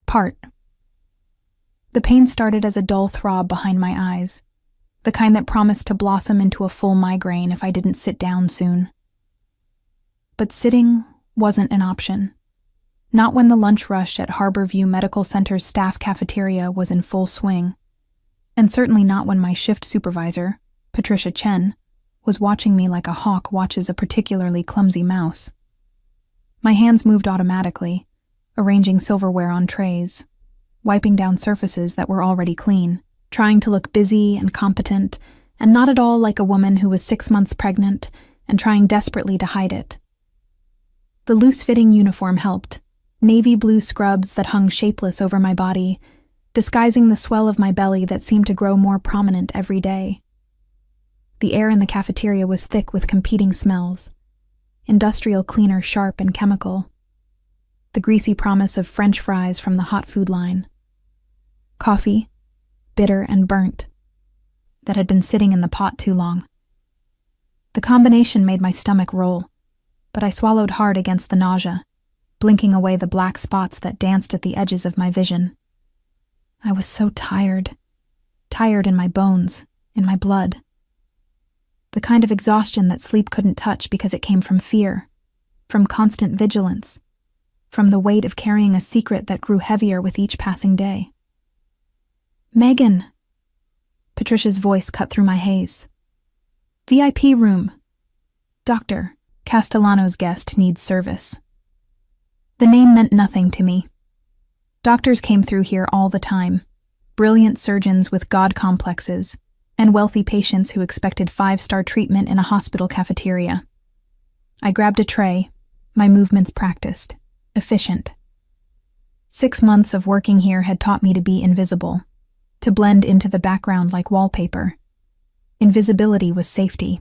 Part. The pain started as a dull throb behind my eyes, the kind that promised to blossom into a full migraine if I didn't sit down soon. But sitting wasn't an option. Not when the lunch rush at Harborview Medical Center's staff cafeteria was in full swing, and certainly not when my shift supervisor, Patricia Chen, was watching me like a hawk watches a particularly clumsy mouse. My hands moved automatically, arranging silverware on trays, wiping down surfaces that were already clean, trying to look busy and competent, and not at all like a woman who was 6 months pregnant and trying desperately to hide it. The loose-fitting uniform helped, navy blue scrubs that hung shapeless over my body, disguising the swell of my belly that seemed to grow more prominent every day. The air in the cafeteria was thick with competing smells, industrial cleaner sharp and chemical, the greasy promise of French fries from the hot food line, coffee, bitter and burnt, that had been sitting in the pot too long. The combination made my stomach roll, but I swallowed hard against the nausea, blinking away the black spots that danced at the edges of my vision. I was so tired in my bones, in my blood. The kind of exhaustion that sleep couldn't touch because it came from fear, from constant vigilance, from the weight of carrying a secret that grew heavier with each passing day. "Megan!" Patricia's voice cut through my haze. "VIP room. Doctor, Castellano's guest needs service." The name meant nothing to me. Doctors came through here all the time, brilliant surgeons with god complexes, and wealthy patients who expected 5-star treatment in a hospital cafeteria. I grabbed a tray, my movements practiced, efficient. 6 months of working here had taught me to be invisible, to blend into the background like wallpaper. Invisibility was safety.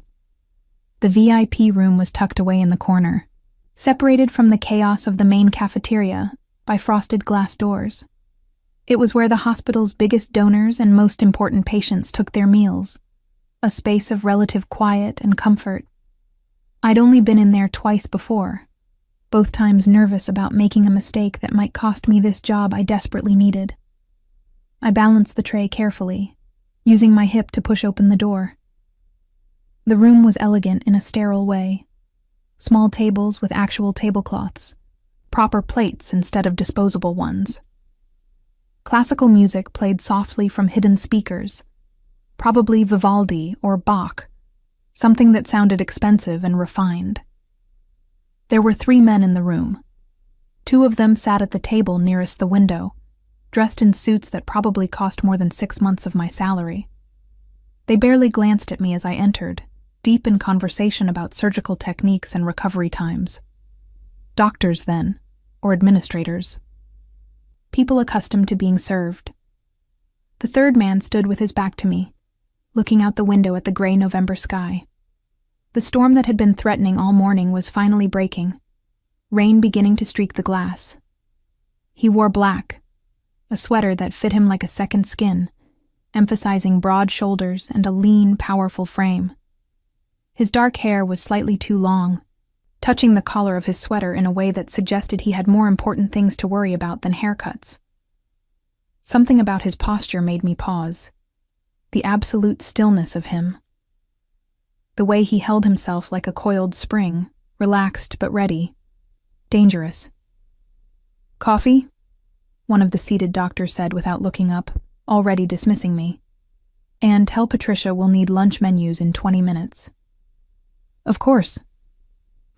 The VIP room was tucked away in the corner, separated from the chaos of the main cafeteria by frosted glass doors. It was where the hospital's biggest donors and most important patients took their meals, a space of relative quiet and comfort. I'd only been in there twice before, both times nervous about making a mistake that might cost me this job I desperately needed. I balanced the tray carefully, using my hip to push open the door. The room was elegant in a sterile way. Small tables with actual tablecloths, proper plates instead of disposable ones. Classical music played softly from hidden speakers, probably Vivaldi or Bach, something that sounded expensive and refined. There were 3 men in the room. 2 of them sat at the table nearest the window, dressed in suits that probably cost more than 6 months of my salary. They barely glanced at me as I entered, deep in conversation about surgical techniques and recovery times. Doctors, then, or administrators. People accustomed to being served. The 3rd man stood with his back to me, looking out the window at the gray November sky. The storm that had been threatening all morning was finally breaking, rain beginning to streak the glass. He wore black, a sweater that fit him like a second skin, emphasizing broad shoulders and a lean, powerful frame. His dark hair was slightly too long, touching the collar of his sweater in a way that suggested he had more important things to worry about than haircuts. Something about his posture made me pause. The absolute stillness of him. The way he held himself like a coiled spring, relaxed but ready. Dangerous. "Coffee?" one of the seated doctors said without looking up, already dismissing me. "And tell Patricia we'll need lunch menus in 20 minutes. "Of course."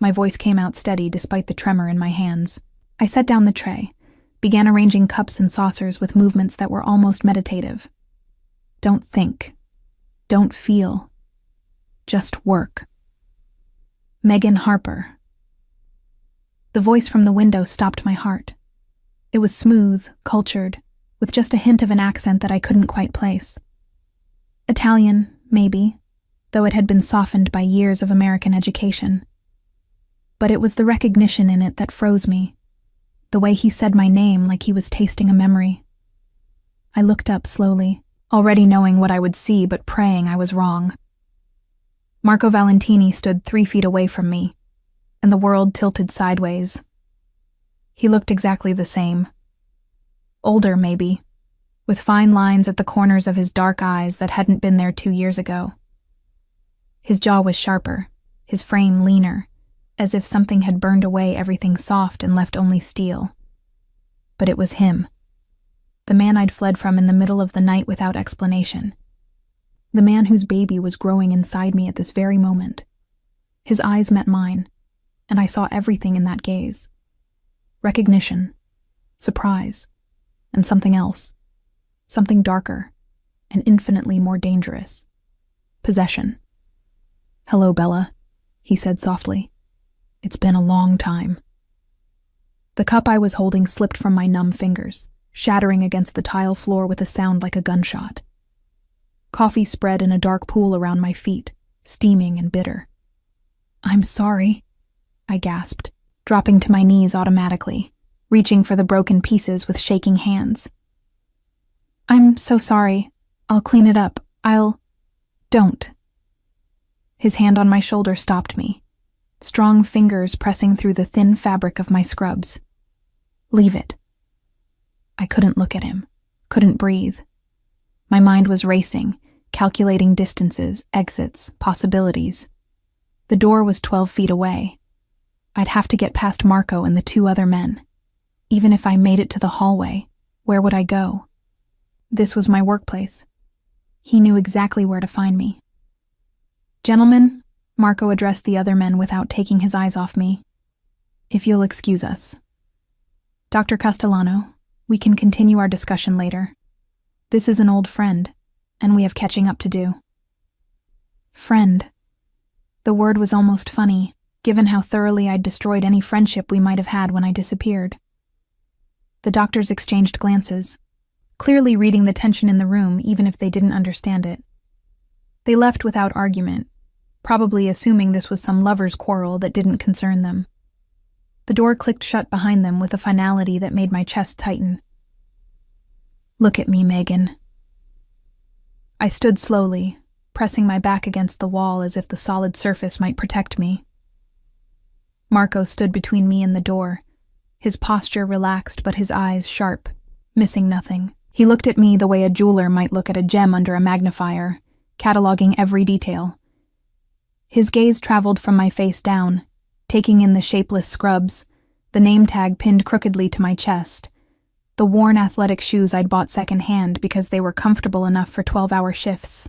My voice came out steady despite the tremor in my hands. I set down the tray, began arranging cups and saucers with movements that were almost meditative. Don't think. Don't feel. Just work. Megan Harper. The voice from the window stopped my heart. It was smooth, cultured, with just a hint of an accent that I couldn't quite place. Italian, maybe, though it had been softened by years of American education. But it was the recognition in it that froze me, the way he said my name like he was tasting a memory. I looked up slowly, already knowing what I would see but praying I was wrong. Marco Valentini stood 3 feet away from me, and the world tilted sideways. He looked exactly the same. Older, maybe, with fine lines at the corners of his dark eyes that hadn't been there 2 years ago. His jaw was sharper, his frame leaner, as if something had burned away everything soft and left only steel. But it was him. The man I'd fled from in the middle of the night without explanation. The man whose baby was growing inside me at this very moment. His eyes met mine, and I saw everything in that gaze. Recognition, surprise, and something else. Something darker, and infinitely more dangerous. Possession. "Hello, Bella," he said softly. "It's been a long time." The cup I was holding slipped from my numb fingers, shattering against the tile floor with a sound like a gunshot. Coffee spread in a dark pool around my feet, steaming and bitter. "I'm sorry," I gasped, dropping to my knees automatically, reaching for the broken pieces with shaking hands. "I'm so sorry. I'll clean it up. Don't." His hand on my shoulder stopped me, strong fingers pressing through the thin fabric of my scrubs. "Leave it." I couldn't look at him, couldn't breathe. My mind was racing, calculating distances, exits, possibilities. The door was 12 feet away. I'd have to get past Marco and the 2 other men. Even if I made it to the hallway, where would I go? This was my workplace. He knew exactly where to find me. "Gentlemen," Marco addressed the other men without taking his eyes off me, "if you'll excuse us. Dr. Castellano, we can continue our discussion later. This is an old friend, and we have catching up to do." Friend. The word was almost funny, given how thoroughly I'd destroyed any friendship we might have had when I disappeared. The doctors exchanged glances, clearly reading the tension in the room even if they didn't understand it. They left without argument, probably assuming this was some lover's quarrel that didn't concern them. The door clicked shut behind them with a finality that made my chest tighten. "Look at me, Megan." I stood slowly, pressing my back against the wall as if the solid surface might protect me. Marco stood between me and the door, his posture relaxed but his eyes sharp, missing nothing. He looked at me the way a jeweler might look at a gem under a magnifier, cataloging every detail. His gaze traveled from my face down, taking in the shapeless scrubs, the name tag pinned crookedly to my chest, the worn athletic shoes I'd bought secondhand because they were comfortable enough for 12-hour shifts.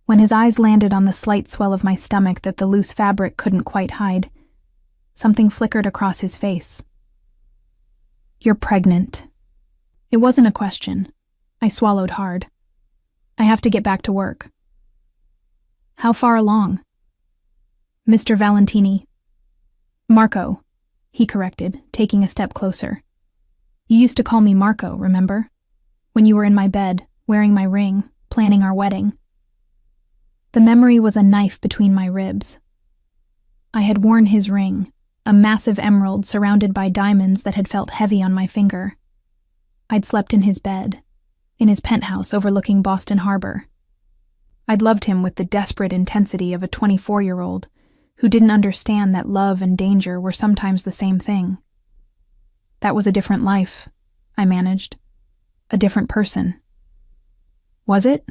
When his eyes landed on the slight swell of my stomach that the loose fabric couldn't quite hide, something flickered across his face. "You're pregnant." It wasn't a question. I swallowed hard. "I have to get back to work." "How far along?" "Mr. Valentini." "Marco," he corrected, taking a step closer. "You used to call me Marco, remember? When you were in my bed, wearing my ring, planning our wedding." The memory was a knife between my ribs. I had worn his ring, a massive emerald surrounded by diamonds that had felt heavy on my finger. I'd slept in his bed, in his penthouse overlooking Boston Harbor. I'd loved him with the desperate intensity of a 24-year-old who didn't understand that love and danger were sometimes the same thing. That was a different life, I managed. A different person. Was it?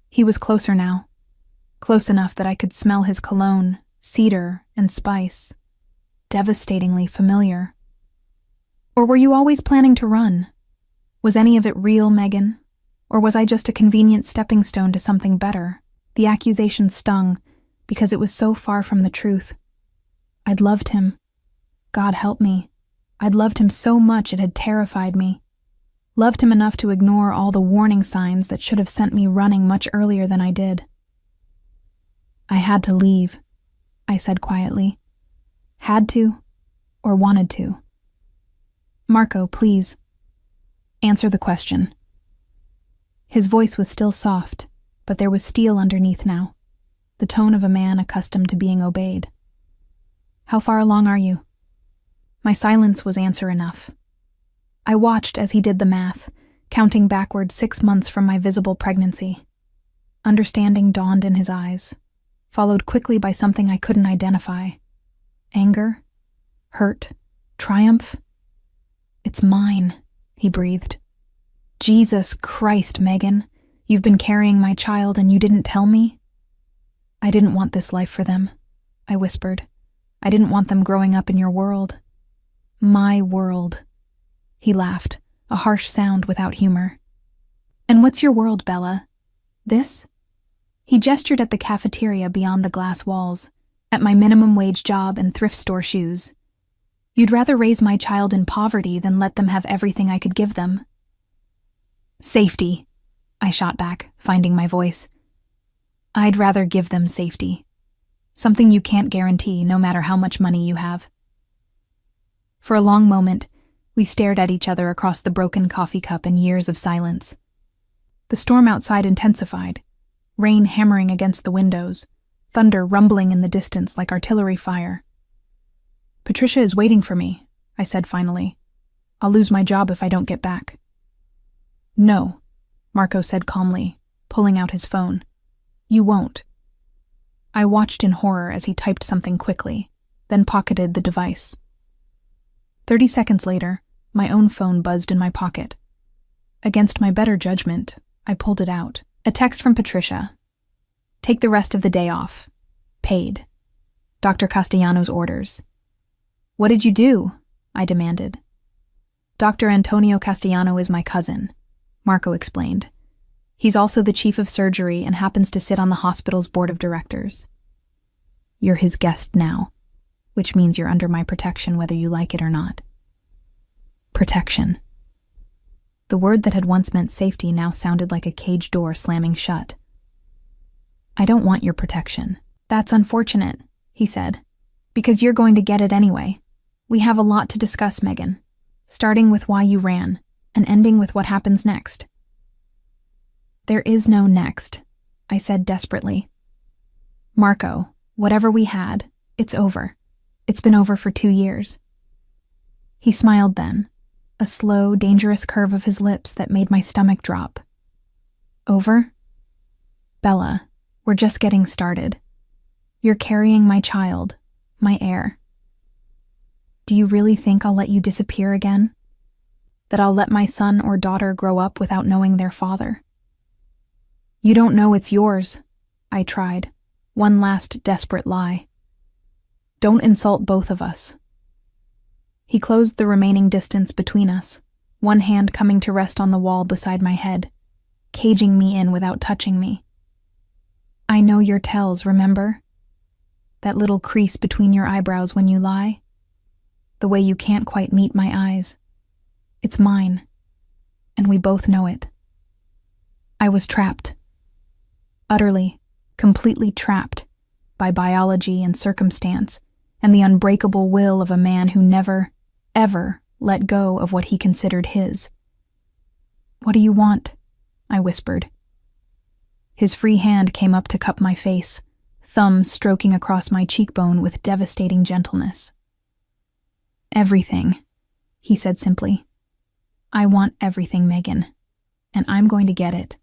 He was closer now, close enough that I could smell his cologne, cedar, and spice, devastatingly familiar. Or were you always planning to run? Was any of it real, Megan? Or was I just a convenient stepping stone to something better? The accusation stung, because it was so far from the truth. I'd loved him. God help me. I'd loved him so much it had terrified me. Loved him enough to ignore all the warning signs that should have sent me running much earlier than I did. I had to leave, I said quietly. Had to, or wanted to. Marco, please. Answer the question. His voice was still soft, but there was steel underneath now, the tone of a man accustomed to being obeyed. How far along are you? My silence was answer enough. I watched as he did the math, counting backward 6 months from my visible pregnancy. Understanding dawned in his eyes, followed quickly by something I couldn't identify. Anger? Hurt? Triumph? It's mine, he breathed. Jesus Christ, Megan. You've been carrying my child and you didn't tell me? I didn't want this life for them, I whispered. I didn't want them growing up in your world. My world. He laughed, a harsh sound without humor. And what's your world, Bella? This? He gestured at the cafeteria beyond the glass walls, at my minimum wage job and thrift store shoes. You'd rather raise my child in poverty than let them have everything I could give them. Safety, I shot back, finding my voice. I'd rather give them safety. Something you can't guarantee no matter how much money you have. For a long moment, we stared at each other across the broken coffee cup in years of silence. The storm outside intensified, rain hammering against the windows, thunder rumbling in the distance like artillery fire. Patricia is waiting for me, I said finally. I'll lose my job if I don't get back. No, Marco said calmly, pulling out his phone. You won't. I watched in horror as he typed something quickly, then pocketed the device. 30 seconds later, my own phone buzzed in my pocket. Against my better judgment, I pulled it out. A text from Patricia. Take the rest of the day off. Paid. Dr. Castellano's orders. What did you do? I demanded. Dr. Antonio Castellano is my cousin, Marco explained. He's also the chief of surgery and happens to sit on the hospital's board of directors. You're his guest now, which means you're under my protection whether you like it or not. Protection. The word that had once meant safety now sounded like a cage door slamming shut. I don't want your protection. That's unfortunate, he said, because you're going to get it anyway. We have a lot to discuss, Megan, starting with why you ran and ending with what happens next. There is no next, I said desperately. Marco, whatever we had, it's over. It's been over for 2 years. He smiled then, a slow, dangerous curve of his lips that made my stomach drop. Over? Bella, we're just getting started. You're carrying my child, my heir. Do you really think I'll let you disappear again? That I'll let my son or daughter grow up without knowing their father? You don't know it's yours, I tried, one last desperate lie. Don't insult both of us. He closed the remaining distance between us, one hand coming to rest on the wall beside my head, caging me in without touching me. I know your tells, remember? That little crease between your eyebrows when you lie? The way you can't quite meet my eyes. It's mine, and we both know it. I was trapped. Utterly, completely trapped by biology and circumstance and the unbreakable will of a man who never, ever let go of what he considered his. What do you want? I whispered. His free hand came up to cup my face, thumb stroking across my cheekbone with devastating gentleness. Everything, he said simply. I want everything, Megan, and I'm going to get it.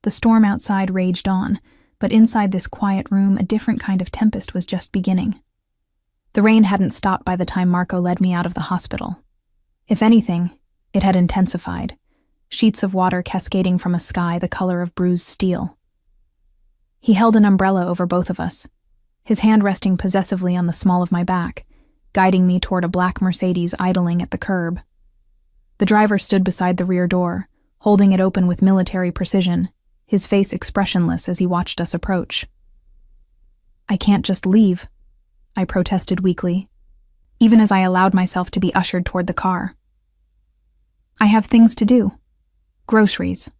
The storm outside raged on, but inside this quiet room a different kind of tempest was just beginning. The rain hadn't stopped by the time Marco led me out of the hospital. If anything, it had intensified, sheets of water cascading from a sky the color of bruised steel. He held an umbrella over both of us, his hand resting possessively on the small of my back, guiding me toward a black Mercedes idling at the curb. The driver stood beside the rear door, holding it open with military precision, his face expressionless as he watched us approach. I can't just leave, I protested weakly, even as I allowed myself to be ushered toward the car. I have things to do. Groceries.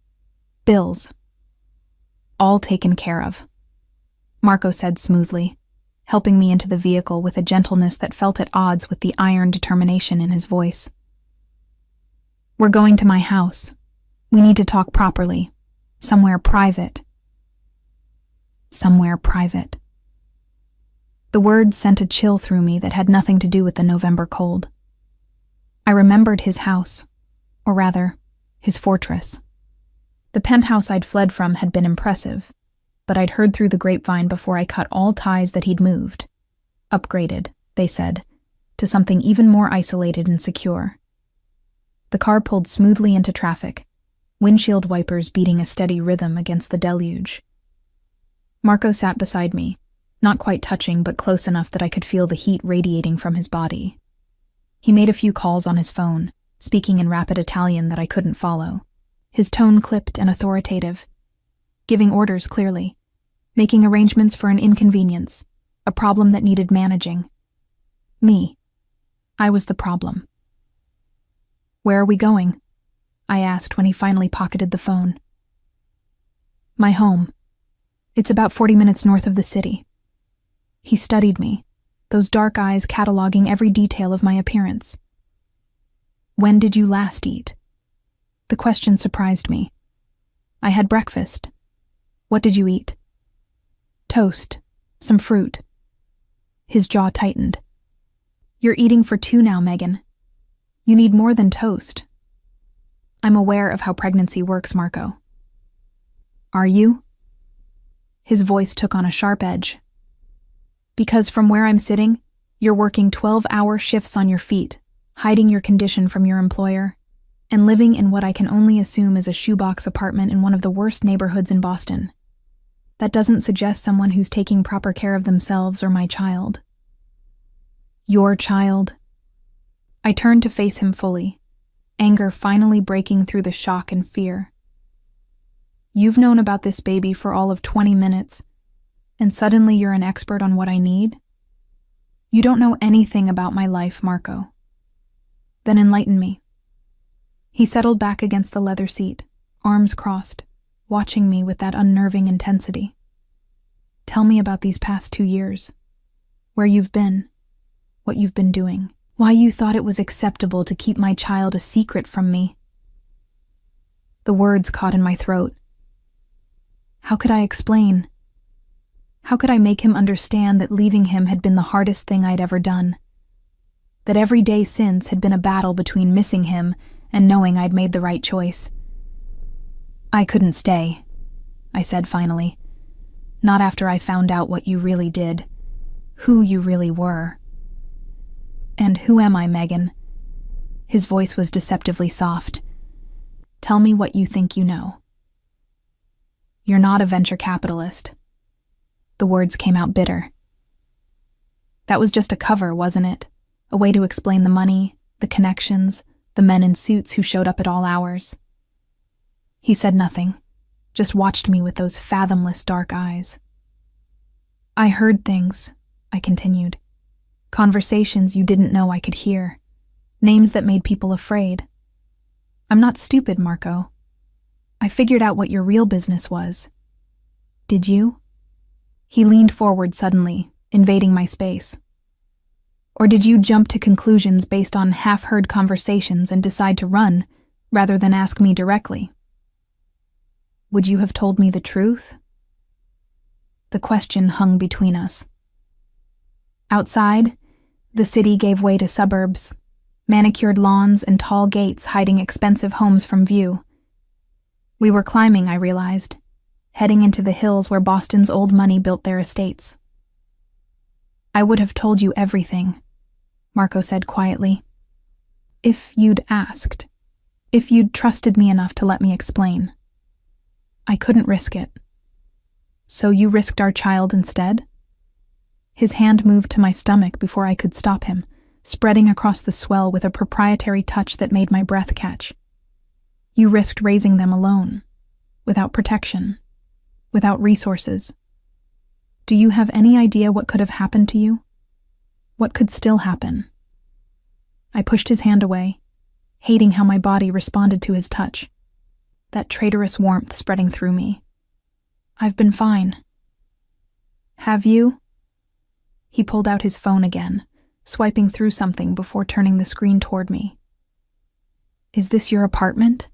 Bills. All taken care of, Marco said smoothly, helping me into the vehicle with a gentleness that felt at odds with the iron determination in his voice. We're going to my house. We need to talk properly. Somewhere private. Somewhere private. The words sent a chill through me that had nothing to do with the November cold. I remembered his house, or rather, his fortress. The penthouse I'd fled from had been impressive, but I'd heard through the grapevine before I cut all ties that he'd moved. Upgraded, they said, to something even more isolated and secure. The car pulled smoothly into traffic, windshield wipers beating a steady rhythm against the deluge. Marco sat beside me, not quite touching but close enough that I could feel the heat radiating from his body. He made a few calls on his phone, speaking in rapid Italian that I couldn't follow. His tone clipped and authoritative, giving orders clearly, making arrangements for an inconvenience, a problem that needed managing. Me. I was the problem. "Where are we going?" I asked when he finally pocketed the phone. "My home. It's about 40 minutes north of the city." He studied me, those dark eyes cataloging every detail of my appearance. "When did you last eat?" The question surprised me. "I had breakfast." "What did you eat?" "Toast. Some fruit." His jaw tightened. "You're eating for two now, Megan. You need more than toast." "I'm aware of how pregnancy works, Marco." "Are you?" His voice took on a sharp edge. "Because from where I'm sitting, you're working 12-hour shifts on your feet, hiding your condition from your employer, and living in what I can only assume is a shoebox apartment in one of the worst neighborhoods in Boston. That doesn't suggest someone who's taking proper care of themselves or my child." "Your child?" I turned to face him fully, anger finally breaking through the shock and fear. "You've known about this baby for all of 20 minutes, and suddenly you're an expert on what I need? You don't know anything about my life, Marco. Then enlighten me." He settled back against the leather seat, arms crossed, watching me with that unnerving intensity. "Tell me about these past 2 years. Where you've been, what you've been doing, why you thought it was acceptable to keep my child a secret from me." The words caught in my throat. How could I explain? How could I make him understand that leaving him had been the hardest thing I'd ever done? That every day since had been a battle between missing him and knowing I'd made the right choice. "I couldn't stay," I said finally. "Not after I found out what you really did, who you really were." "And who am I, Megan?" His voice was deceptively soft. "Tell me what you think you know." "You're not a venture capitalist." The words came out bitter. That was just a cover, wasn't it? A way to explain the money, the connections, the men in suits who showed up at all hours. He said nothing, just watched me with those fathomless dark eyes. "I heard things," I continued. "Conversations you didn't know I could hear. Names that made people afraid. I'm not stupid, Marco. I figured out what your real business was." "Did you?" He leaned forward suddenly, invading my space. "Or did you jump to conclusions based on half-heard conversations and decide to run, rather than ask me directly?" "Would you have told me the truth?" The question hung between us. Outside, the city gave way to suburbs, manicured lawns and tall gates hiding expensive homes from view. We were climbing, I realized, heading into the hills where Boston's old money built their estates. "I would have told you everything," Marco said quietly. "If you'd asked. If you'd trusted me enough to let me explain. I couldn't risk it." "So you risked our child instead?" His hand moved to my stomach before I could stop him, spreading across the swell with a proprietary touch that made my breath catch. "You risked raising them alone, without protection, without resources. Do you have any idea what could have happened to you? What could still happen?" I pushed his hand away, hating how my body responded to his touch, that traitorous warmth spreading through me. "I've been fine." "Have you?" He pulled out his phone again, swiping through something before turning the screen toward me. "Is this your apartment?"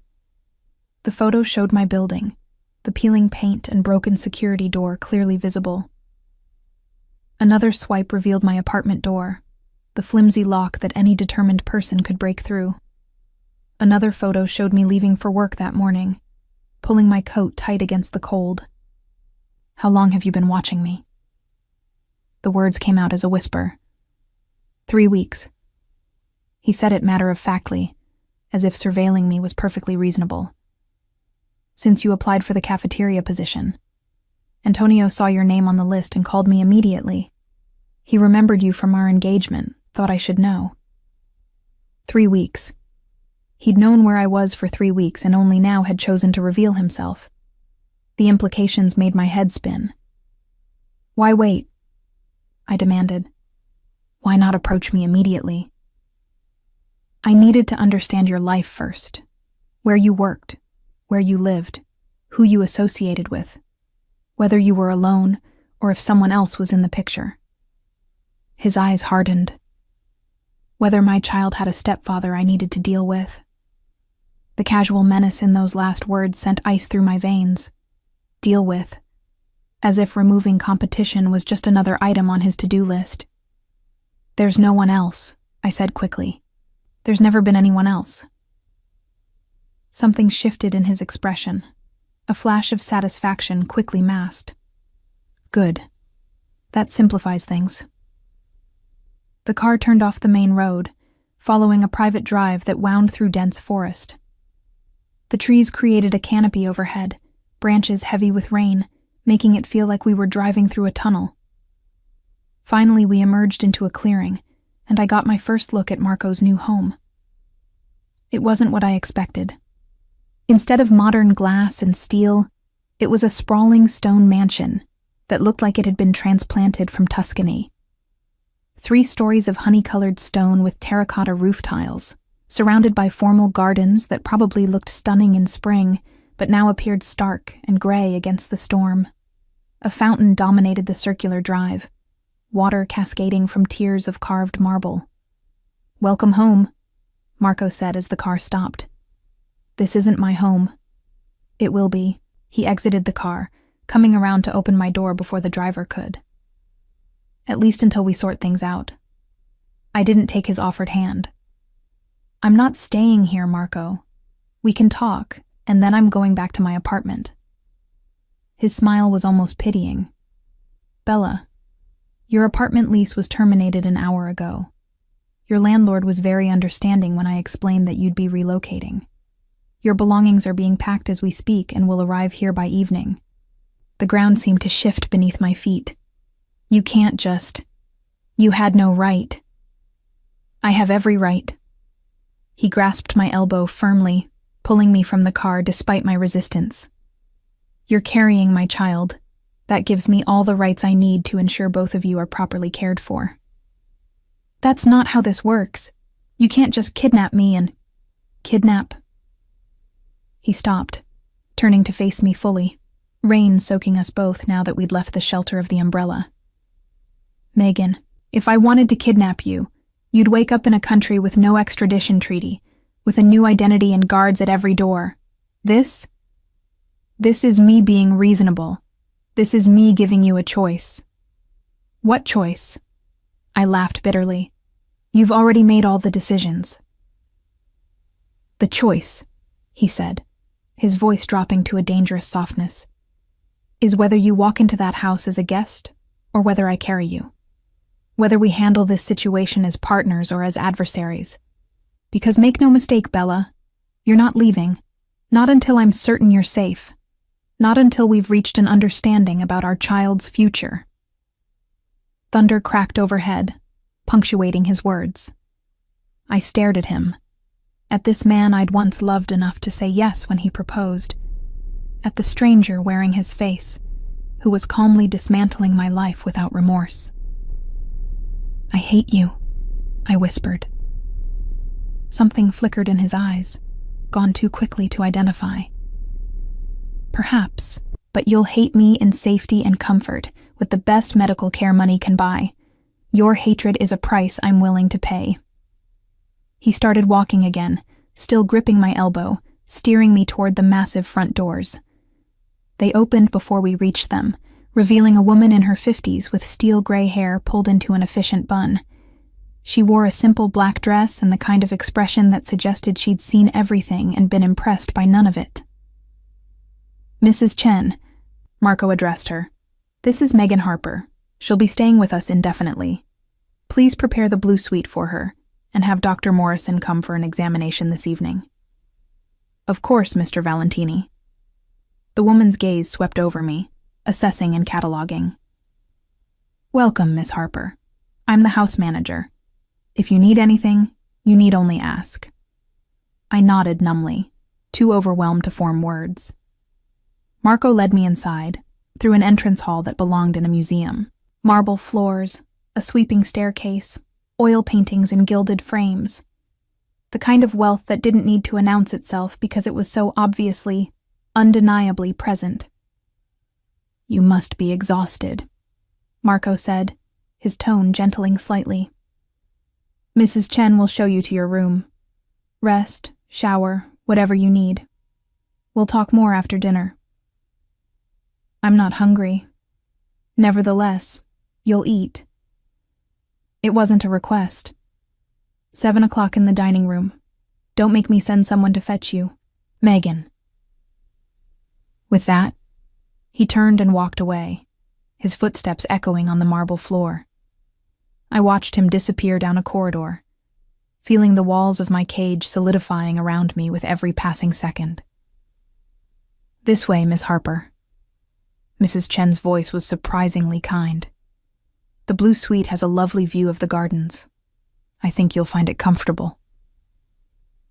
The photo showed my building, the peeling paint and broken security door clearly visible. Another swipe revealed my apartment door, the flimsy lock that any determined person could break through. Another photo showed me leaving for work that morning, pulling my coat tight against the cold. "How long have you been watching me?" The words came out as a whisper. 3 weeks. He said it matter-of-factly, as if surveilling me was perfectly reasonable. "Since you applied for the cafeteria position. Antonio saw your name on the list and called me immediately. He remembered you from our engagement, thought I should know." 3 weeks. He'd known where I was for 3 weeks and only now had chosen to reveal himself. The implications made my head spin. "Why wait?" I demanded. "Why not approach me immediately?" "I needed to understand your life first. Where you worked, where you lived, who you associated with, whether you were alone or if someone else was in the picture." His eyes hardened. Whether my child had a stepfather I needed to deal with. The casual menace in those last words sent ice through my veins. Deal with. As if removing competition was just another item on his to-do list. "There's no one else," I said quickly. "There's never been anyone else." Something shifted in his expression. A flash of satisfaction quickly masked. "Good. That simplifies things." The car turned off the main road, following a private drive that wound through dense forest. The trees created a canopy overhead, branches heavy with rain, making it feel like we were driving through a tunnel. Finally, we emerged into a clearing, and I got my first look at Marco's new home. It wasn't what I expected. Instead of modern glass and steel, it was a sprawling stone mansion that looked like it had been transplanted from Tuscany. 3 stories of honey-colored stone with terracotta roof tiles, surrounded by formal gardens that probably looked stunning in spring, but now appeared stark and gray against the storm. A fountain dominated the circular drive, water cascading from tiers of carved marble. "Welcome home," Marco said as the car stopped. "This isn't my home." "It will be." He exited the car, coming around to open my door before the driver could. "At least until we sort things out." I didn't take his offered hand. "I'm not staying here, Marco. We can talk, and then I'm going back to my apartment." His smile was almost pitying. "Bella, your apartment lease was terminated an hour ago. Your landlord was very understanding when I explained that you'd be relocating. Your belongings are being packed as we speak and will arrive here by evening." The ground seemed to shift beneath my feet. "You can't just... You had no right." "I have every right." He grasped my elbow firmly, pulling me from the car despite my resistance. "You're carrying my child. That gives me all the rights I need to ensure both of you are properly cared for." "That's not how this works. You can't just kidnap me and..." "Kidnap?" He stopped, turning to face me fully, rain soaking us both now that we'd left the shelter of the umbrella. "Megan, if I wanted to kidnap you, you'd wake up in a country with no extradition treaty, with a new identity and guards at every door. This is me being reasonable. This is me giving you a choice." "What choice?" I laughed bitterly. "You've already made all the decisions." "The choice," he said, his voice dropping to a dangerous softness, "is whether you walk into that house as a guest or whether I carry you. Whether we handle this situation as partners or as adversaries. Because make no mistake, Bella, you're not leaving. Not until I'm certain you're safe. Not until we've reached an understanding about our child's future." Thunder cracked overhead, punctuating his words. I stared at him. At this man I'd once loved enough to say yes when he proposed. At the stranger wearing his face, who was calmly dismantling my life without remorse. "I hate you," I whispered. Something flickered in his eyes, gone too quickly to identify. "Perhaps, but you'll hate me in safety and comfort, with the best medical care money can buy. Your hatred is a price I'm willing to pay." He started walking again, still gripping my elbow, steering me toward the massive front doors. They opened before we reached them, revealing a woman in her 50s with steel gray hair pulled into an efficient bun. She wore a simple black dress and the kind of expression that suggested she'd seen everything and been impressed by none of it. "Mrs. Chen," Marco addressed her, "this is Megan Harper. She'll be staying with us indefinitely. Please prepare the blue suite for her, and have Dr. Morrison come for an examination this evening." "Of course, Mr. Valentini." The woman's gaze swept over me, assessing and cataloging. "Welcome, Miss Harper. I'm the house manager. If you need anything, you need only ask." I nodded numbly, too overwhelmed to form words. Marco led me inside, through an entrance hall that belonged in a museum. Marble floors, a sweeping staircase, oil paintings in gilded frames. The kind of wealth that didn't need to announce itself because it was so obviously, undeniably present. "You must be exhausted," Marco said, his tone gentling slightly. "Mrs. Chen will show you to your room. Rest, shower, whatever you need. We'll talk more after dinner." "I'm not hungry. Nevertheless, you'll eat." It wasn't a request. 7 o'clock in the dining room. Don't make me send someone to fetch you. Megan. With that, he turned and walked away, his footsteps echoing on the marble floor. I watched him disappear down a corridor, feeling the walls of my cage solidifying around me with every passing second. "This way, Miss Harper." Mrs. Chen's voice was surprisingly kind. "The blue suite has a lovely view of the gardens. I think you'll find it comfortable."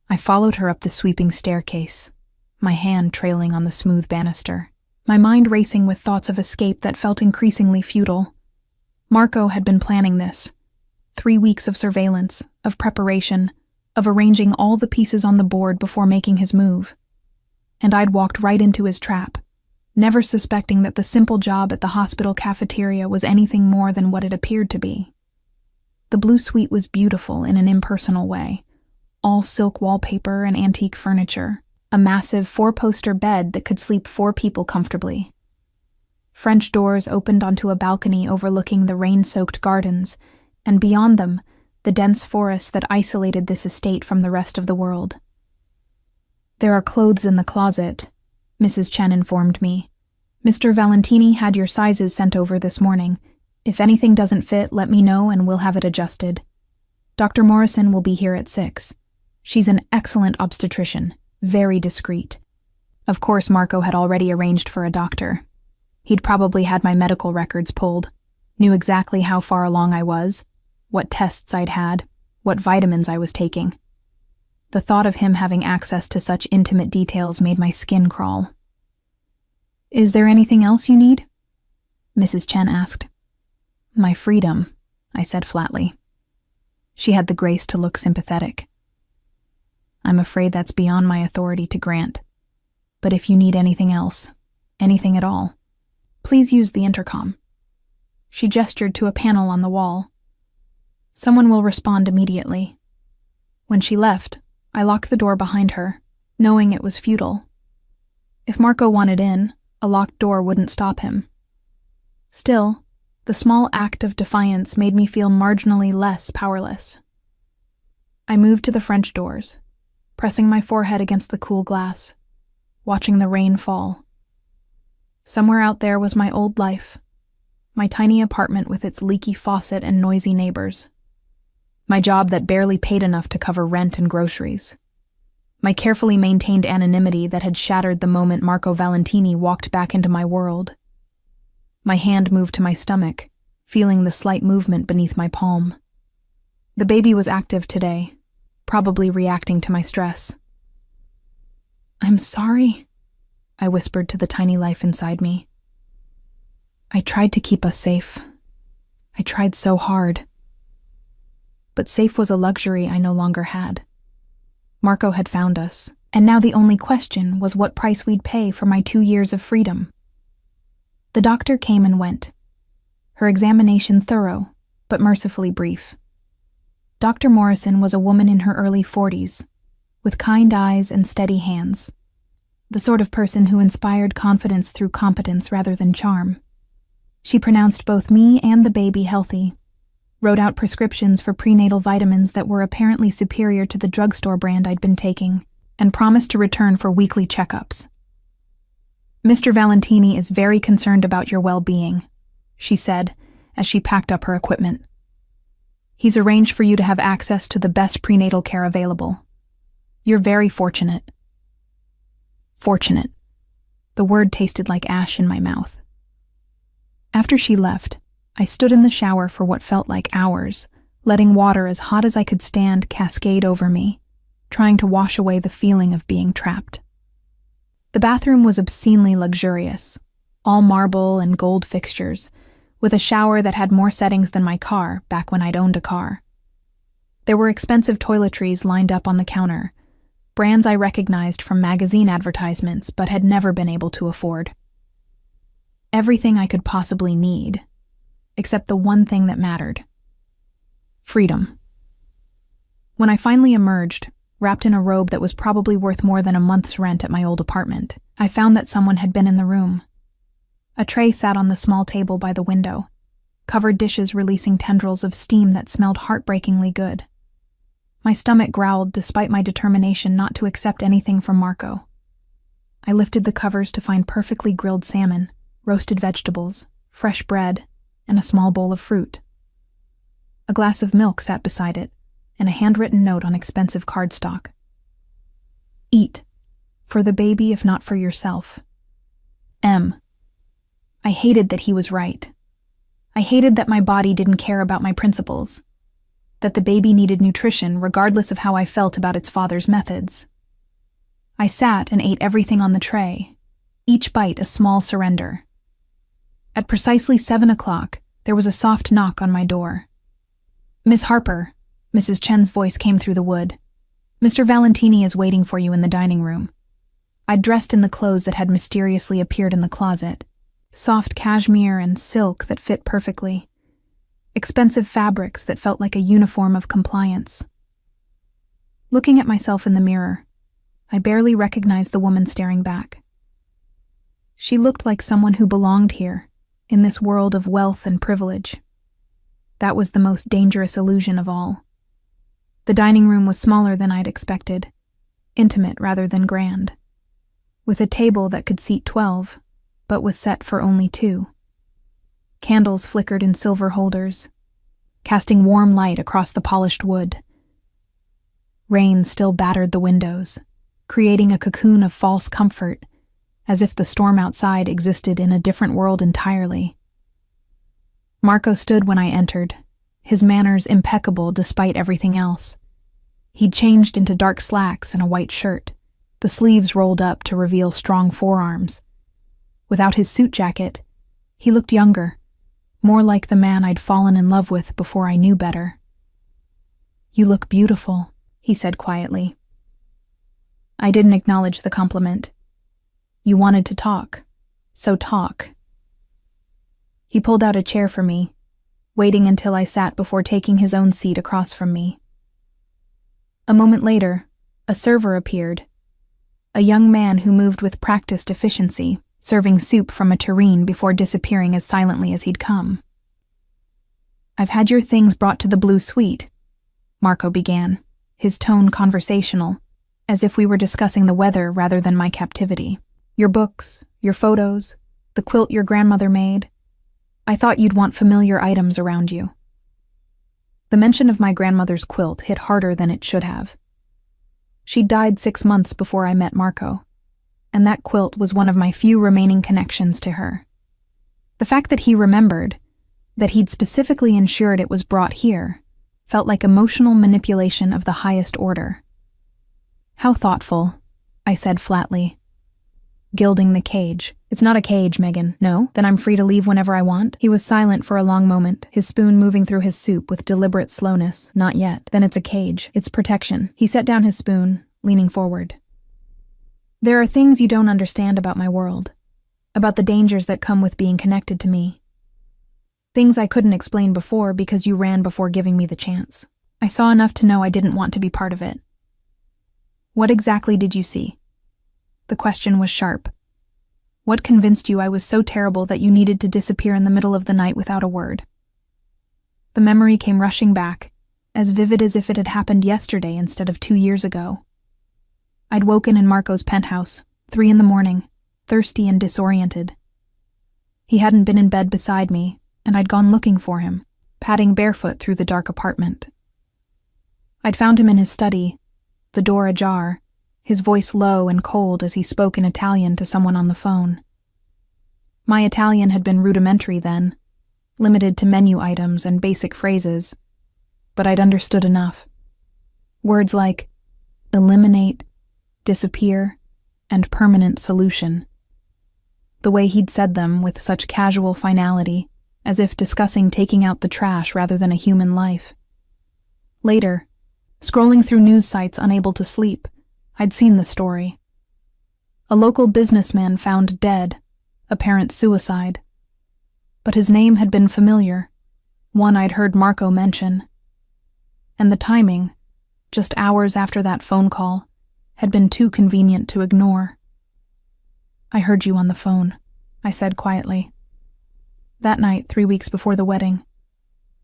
I followed her up the sweeping staircase, my hand trailing on the smooth banister, my mind racing with thoughts of escape that felt increasingly futile. Marco had been planning this. 3 weeks of surveillance, of preparation, of arranging all the pieces on the board before making his move. And I'd walked right into his trap, never suspecting that the simple job at the hospital cafeteria was anything more than what it appeared to be. The blue suite was beautiful in an impersonal way, all silk wallpaper and antique furniture, a massive 4-poster bed that could sleep 4 people comfortably. French doors opened onto a balcony overlooking the rain-soaked gardens, and beyond them, the dense forest that isolated this estate from the rest of the world. "There are clothes in the closet," Mrs. Chen informed me. "Mr. Valentini had your sizes sent over this morning. If anything doesn't fit, let me know and we'll have it adjusted. Dr. Morrison will be here at 6. She's an excellent obstetrician, very discreet." Of course, Marco had already arranged for a doctor. He'd probably had my medical records pulled, knew exactly how far along I was, what tests I'd had, what vitamins I was taking. The thought of him having access to such intimate details made my skin crawl. "Is there anything else you need?" Mrs. Chen asked. "My freedom," I said flatly. She had the grace to look sympathetic. "I'm afraid that's beyond my authority to grant. But if you need anything else, anything at all, please use the intercom." She gestured to a panel on the wall. "Someone will respond immediately." When she left, I locked the door behind her, knowing it was futile. If Marco wanted in, a locked door wouldn't stop him. Still, the small act of defiance made me feel marginally less powerless. I moved to the French doors, pressing my forehead against the cool glass, watching the rain fall. Somewhere out there was my old life, my tiny apartment with its leaky faucet and noisy neighbors. My job that barely paid enough to cover rent and groceries. My carefully maintained anonymity that had shattered the moment Marco Valentini walked back into my world. My hand moved to my stomach, feeling the slight movement beneath my palm. The baby was active today, probably reacting to my stress. "I'm sorry," I whispered to the tiny life inside me. "I tried to keep us safe. I tried so hard." But safe was a luxury I no longer had. Marco had found us, and now the only question was what price we'd pay for my 2 years of freedom. The doctor came and went, her examination thorough, but mercifully brief. Dr. Morrison was a woman in her early 40s, with kind eyes and steady hands, the sort of person who inspired confidence through competence rather than charm. She pronounced both me and the baby healthy, wrote out prescriptions for prenatal vitamins that were apparently superior to the drugstore brand I'd been taking, and promised to return for weekly checkups. "Mr. Valentini is very concerned about your well-being," she said as she packed up her equipment. He's arranged for you to have access to the best prenatal care available. You're very fortunate. Fortunate. The word tasted like ash in my mouth. After she left, I stood in the shower for what felt like hours, letting water as hot as I could stand cascade over me, trying to wash away the feeling of being trapped. The bathroom was obscenely luxurious, all marble and gold fixtures, with a shower that had more settings than my car back when I'd owned a car. There were expensive toiletries lined up on the counter, brands I recognized from magazine advertisements but had never been able to afford. Everything I could possibly need, except the one thing that mattered: freedom. When I finally emerged, wrapped in a robe that was probably worth more than a month's rent at my old apartment, I found that someone had been in the room. A tray sat on the small table by the window, covered dishes releasing tendrils of steam that smelled heartbreakingly good. My stomach growled despite my determination not to accept anything from Marco. I lifted the covers to find perfectly grilled salmon, roasted vegetables, fresh bread, and a small bowl of fruit. A glass of milk sat beside it, and a handwritten note on expensive cardstock. Eat. For the baby, if not for yourself. M. I hated that he was right. I hated that my body didn't care about my principles, that the baby needed nutrition regardless of how I felt about its father's methods. I sat and ate everything on the tray, each bite a small surrender. At precisely 7 o'clock, there was a soft knock on my door. Miss Harper, Mrs. Chen's voice came through the wood. Mr. Valentini is waiting for you in the dining room. I'd dressed in the clothes that had mysteriously appeared in the closet, soft cashmere and silk that fit perfectly, expensive fabrics that felt like a uniform of compliance. Looking at myself in the mirror, I barely recognized the woman staring back. She looked like someone who belonged here, in this world of wealth and privilege. That was the most dangerous illusion of all. The dining room was smaller than I'd expected, intimate rather than grand, with a table that could seat 12, but was set for only 2. Candles flickered in silver holders, casting warm light across the polished wood. Rain still battered the windows, creating a cocoon of false comfort, as if the storm outside existed in a different world entirely. Marco stood when I entered, his manners impeccable despite everything else. He'd changed into dark slacks and a white shirt, the sleeves rolled up to reveal strong forearms. Without his suit jacket, he looked younger, more like the man I'd fallen in love with before I knew better. "You look beautiful," he said quietly. I didn't acknowledge the compliment. "You wanted to talk, so talk." He pulled out a chair for me, waiting until I sat before taking his own seat across from me. A moment later, a server appeared, a young man who moved with practiced efficiency, serving soup from a tureen before disappearing as silently as he'd come. "I've had your things brought to the Blue Suite," Marco began, his tone conversational, as if we were discussing the weather rather than my captivity. "Your books, your photos, the quilt your grandmother made. I thought you'd want familiar items around you." The mention of my grandmother's quilt hit harder than it should have. She'd died 6 months before I met Marco, and that quilt was one of my few remaining connections to her. The fact that he remembered, that he'd specifically ensured it was brought here, felt like emotional manipulation of the highest order. "How thoughtful," I said flatly. Gilding the cage. "It's not a cage, Megan. No? Then I'm free to leave whenever I want?" He was silent for a long moment, his spoon moving through his soup with deliberate slowness. "Not yet. Then it's a cage. It's protection." He set down his spoon, leaning forward. "There are things you don't understand about my world, about the dangers that come with being connected to me. Things I couldn't explain before because you ran before giving me the chance. I saw enough to know I didn't want to be part of it." "What exactly did you see?" The question was sharp. "What convinced you I was so terrible that you needed to disappear in the middle of the night without a word?" The memory came rushing back, as vivid as if it had happened yesterday instead of 2 years ago. I'd woken in Marco's penthouse, 3 in the morning, thirsty and disoriented. He hadn't been in bed beside me, and I'd gone looking for him, padding barefoot through the dark apartment. I'd found him in his study, the door ajar, his voice low and cold as he spoke in Italian to someone on the phone. My Italian had been rudimentary then, limited to menu items and basic phrases, but I'd understood enough. Words like eliminate, disappear, and permanent solution. The way he'd said them with such casual finality, as if discussing taking out the trash rather than a human life. Later, scrolling through news sites unable to sleep, I'd seen the story. A local businessman found dead, apparent suicide. But his name had been familiar, one I'd heard Marco mention. And the timing, just hours after that phone call, had been too convenient to ignore. "I heard you on the phone," I said quietly. "That night, 3 weeks before the wedding,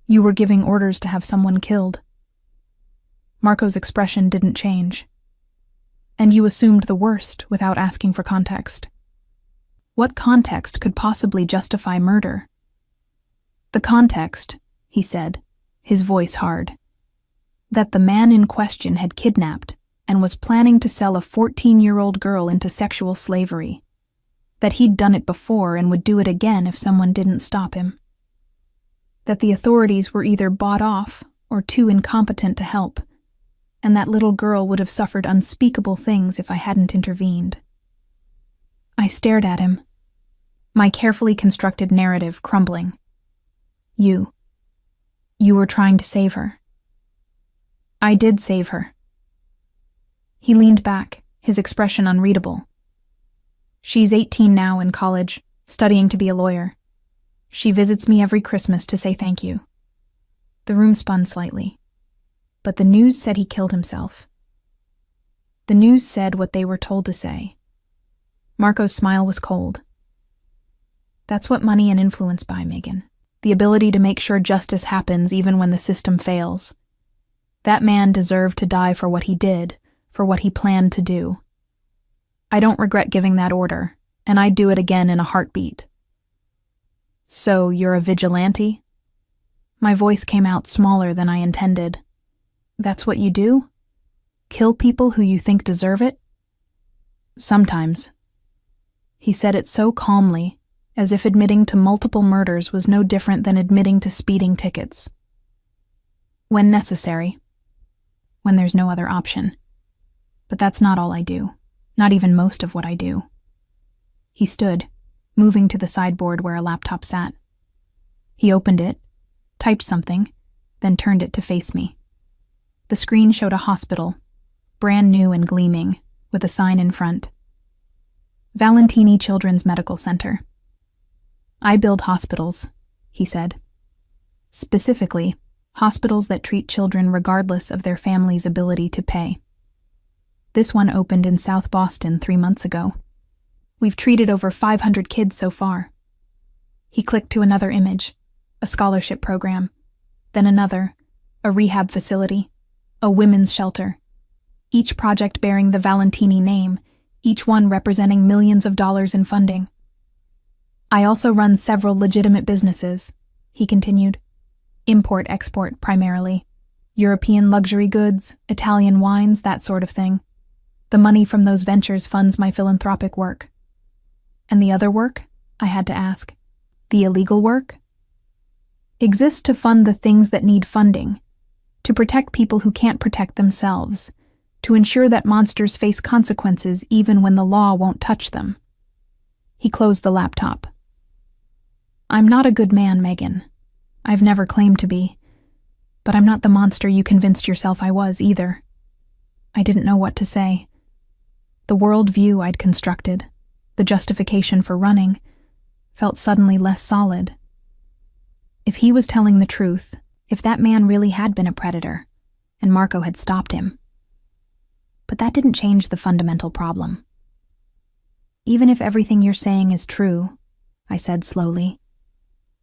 you were giving orders to have someone killed." Marco's expression didn't change. "And you assumed the worst without asking for context. What context could possibly justify murder?" "The context," he said, his voice hard, "that the man in question had kidnapped and was planning to sell a 14-year-old girl into sexual slavery. That he'd done it before and would do it again if someone didn't stop him. That the authorities were either bought off or too incompetent to help, and that little girl would have suffered unspeakable things if I hadn't intervened." I stared at him, my carefully constructed narrative crumbling. You were trying to save her." "I did save her." He leaned back, his expression unreadable. "She's 18 now, in college, studying to be a lawyer. She visits me every Christmas to say thank you." The room spun slightly. But the news said he killed himself. The news said what they were told to say. Marco's smile was cold. "That's what money and influence buy, Megan. The ability to make sure justice happens even when the system fails. That man deserved to die for what he did, for what he planned to do. I don't regret giving that order, and I'd do it again in a heartbeat." "So you're a vigilante?" My voice came out smaller than I intended. "That's what you do? Kill people who you think deserve it?" "Sometimes." He said it so calmly, as if admitting to multiple murders was no different than admitting to speeding tickets. "When necessary. When there's no other option. But that's not all I do. Not even most of what I do." He stood, moving to the sideboard where a laptop sat. He opened it, typed something, then turned it to face me. The screen showed a hospital, brand new and gleaming, with a sign in front. "Valentini Children's Medical Center." "I build hospitals," he said. "Specifically, hospitals that treat children regardless of their family's ability to pay. This one opened in South Boston 3 months ago. We've treated over 500 kids so far." He clicked to another image, a scholarship program, then another, a rehab facility, a women's shelter, each project bearing the Valentini name, each one representing millions of dollars in funding. "I also run several legitimate businesses," he continued. "Import-export primarily. European luxury goods, Italian wines, that sort of thing. The money from those ventures funds my philanthropic work." "And the other work?" I had to ask. "The illegal work?" "Exists to fund the things that need funding, to protect people who can't protect themselves, to ensure that monsters face consequences even when the law won't touch them." He closed the laptop. "I'm not a good man, Megan. I've never claimed to be. But I'm not the monster you convinced yourself I was, either." I didn't know what to say. The worldview I'd constructed, the justification for running, felt suddenly less solid. If he was telling the truth, if that man really had been a predator, and Marco had stopped him. But that didn't change the fundamental problem. "Even if everything you're saying is true," I said slowly,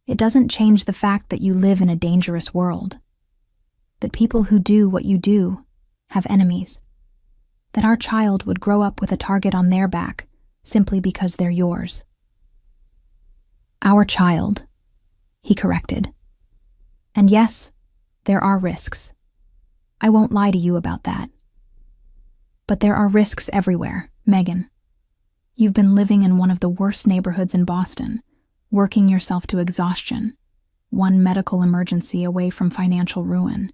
"it doesn't change the fact that you live in a dangerous world. That people who do what you do have enemies. That our child would grow up with a target on their back simply because they're yours." "Our child," he corrected. And yes, there are risks. I won't lie to you about that. But there are risks everywhere, Megan. You've been living in one of the worst neighborhoods in Boston, working yourself to exhaustion, one medical emergency away from financial ruin.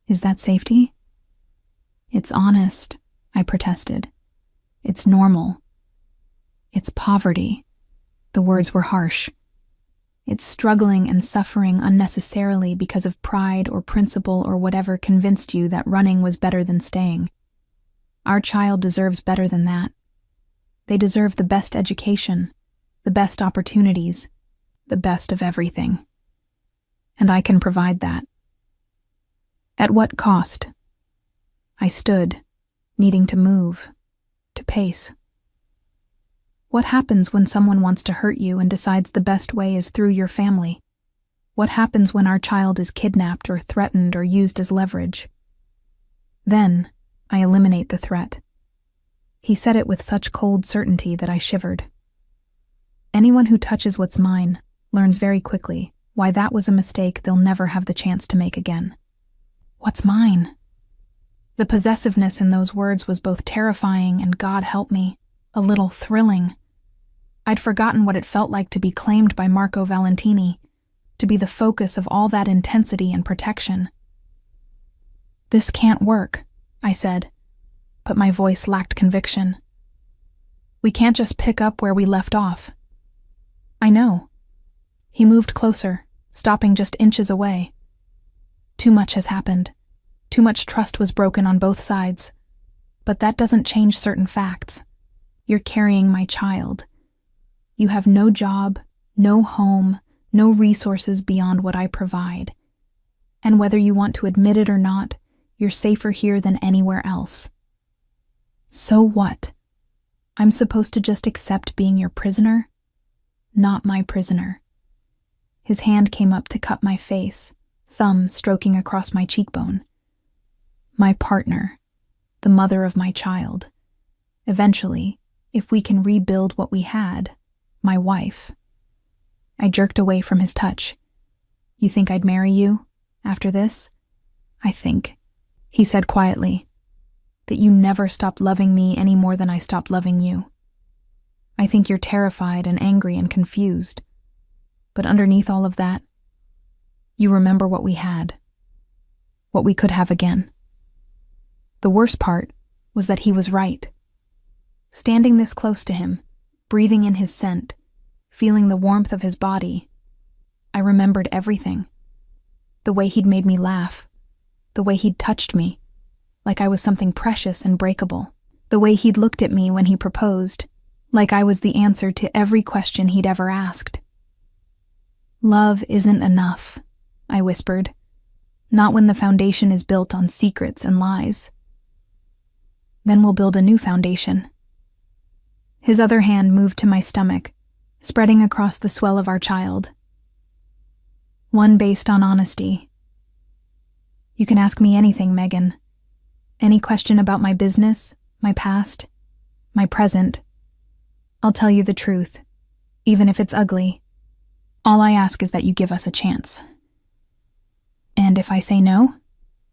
Is that safety? It's honest, I protested. It's normal. It's poverty. The words were harsh. It's struggling and suffering unnecessarily because of pride or principle or whatever convinced you that running was better than staying. Our child deserves better than that. They deserve the best education, the best opportunities, the best of everything. And I can provide that. At what cost? I stood, needing to move, to pace. What happens when someone wants to hurt you and decides the best way is through your family? What happens when our child is kidnapped or threatened or used as leverage? Then, I eliminate the threat. He said it with such cold certainty that I shivered. Anyone who touches what's mine learns very quickly why that was a mistake they'll never have the chance to make again. What's mine? The possessiveness in those words was both terrifying and, God help me, a little thrilling. I'd forgotten what it felt like to be claimed by Marco Valentini, to be the focus of all that intensity and protection. This can't work, I said, but my voice lacked conviction. We can't just pick up where we left off. I know. He moved closer, stopping just inches away. Too much has happened. Too much trust was broken on both sides. But that doesn't change certain facts. You're carrying my child. You have no job, no home, no resources beyond what I provide. And whether you want to admit it or not, you're safer here than anywhere else. So what? I'm supposed to just accept being your prisoner? Not my prisoner. His hand came up to cup my face, thumb stroking across my cheekbone. My partner, the mother of my child. Eventually, if we can rebuild what we had, my wife. I jerked away from his touch. You think I'd marry you after this? I think, he said quietly, that you never stopped loving me any more than I stopped loving you. I think you're terrified and angry and confused. But underneath all of that, you remember what we had, what we could have again. The worst part was that he was right. Standing this close to him, breathing in his scent, feeling the warmth of his body, I remembered everything. The way he'd made me laugh, the way he'd touched me, like I was something precious and breakable, the way he'd looked at me when he proposed, like I was the answer to every question he'd ever asked. Love isn't enough, I whispered, not when the foundation is built on secrets and lies. Then we'll build a new foundation. His other hand moved to my stomach, spreading across the swell of our child. One based on honesty. You can ask me anything, Megan. Any question about my business, my past, my present. I'll tell you the truth, even if it's ugly. All I ask is that you give us a chance. And if I say no?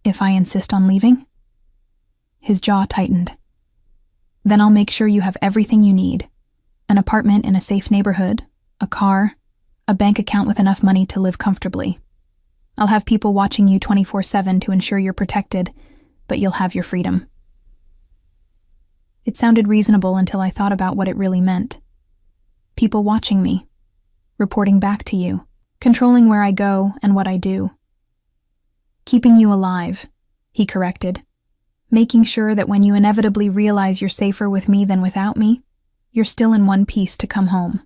If I insist on leaving? His jaw tightened. Then I'll make sure you have everything you need. An apartment in a safe neighborhood, a car, a bank account with enough money to live comfortably. I'll have people watching you 24/7 to ensure you're protected, but you'll have your freedom. It sounded reasonable until I thought about what it really meant. People watching me, reporting back to you, controlling where I go and what I do. Keeping you alive, he corrected, making sure that when you inevitably realize you're safer with me than without me, you're still in one piece to come home.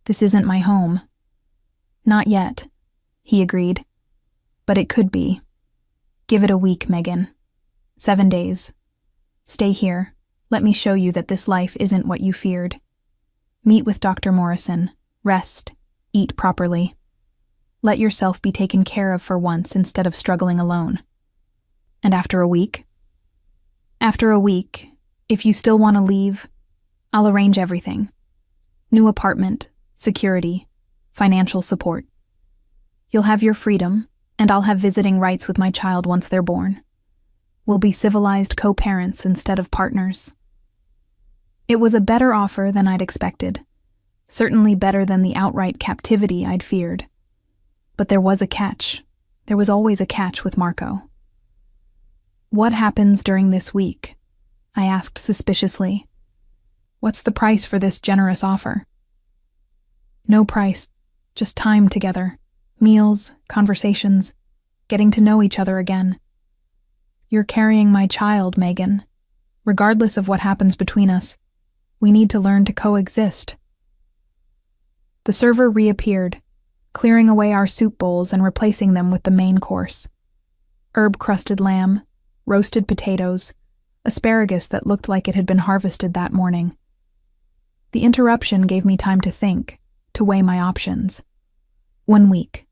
This isn't my home. Not yet, he agreed, but it could be. Give it a week, Megan. 7 days. Stay here. Let me show you that this life isn't what you feared. Meet with Dr. Morrison. Rest. Eat properly. Let yourself be taken care of for once instead of struggling alone. And after a week? After a week, if you still want to leave, I'll arrange everything. New apartment, security, financial support. You'll have your freedom, and I'll have visiting rights with my child once they're born. We'll be civilized co-parents instead of partners. It was a better offer than I'd expected, certainly better than the outright captivity I'd feared. But there was a catch. There was always a catch with Marco. "What happens during this week?" I asked suspiciously. "What's the price for this generous offer?" "No price, just time together. Meals, conversations, getting to know each other again. You're carrying my child, Megan. Regardless of what happens between us, we need to learn to coexist." The server reappeared, clearing away our soup bowls and replacing them with the main course. Herb-crusted lamb, roasted potatoes, asparagus that looked like it had been harvested that morning. The interruption gave me time to think, to weigh my options. 1 week.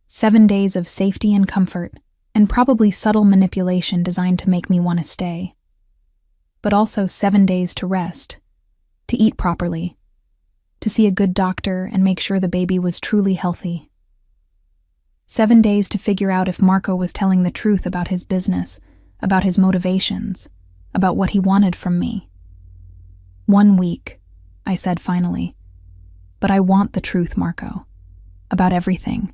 7 days of safety and comfort, and probably subtle manipulation designed to make me want to stay. But also 7 days to rest, to eat properly, to see a good doctor and make sure the baby was truly healthy. 7 days to figure out if Marco was telling the truth about his business, about his motivations, about what he wanted from me. 1 week, I said finally. But I want the truth, Marco. About everything.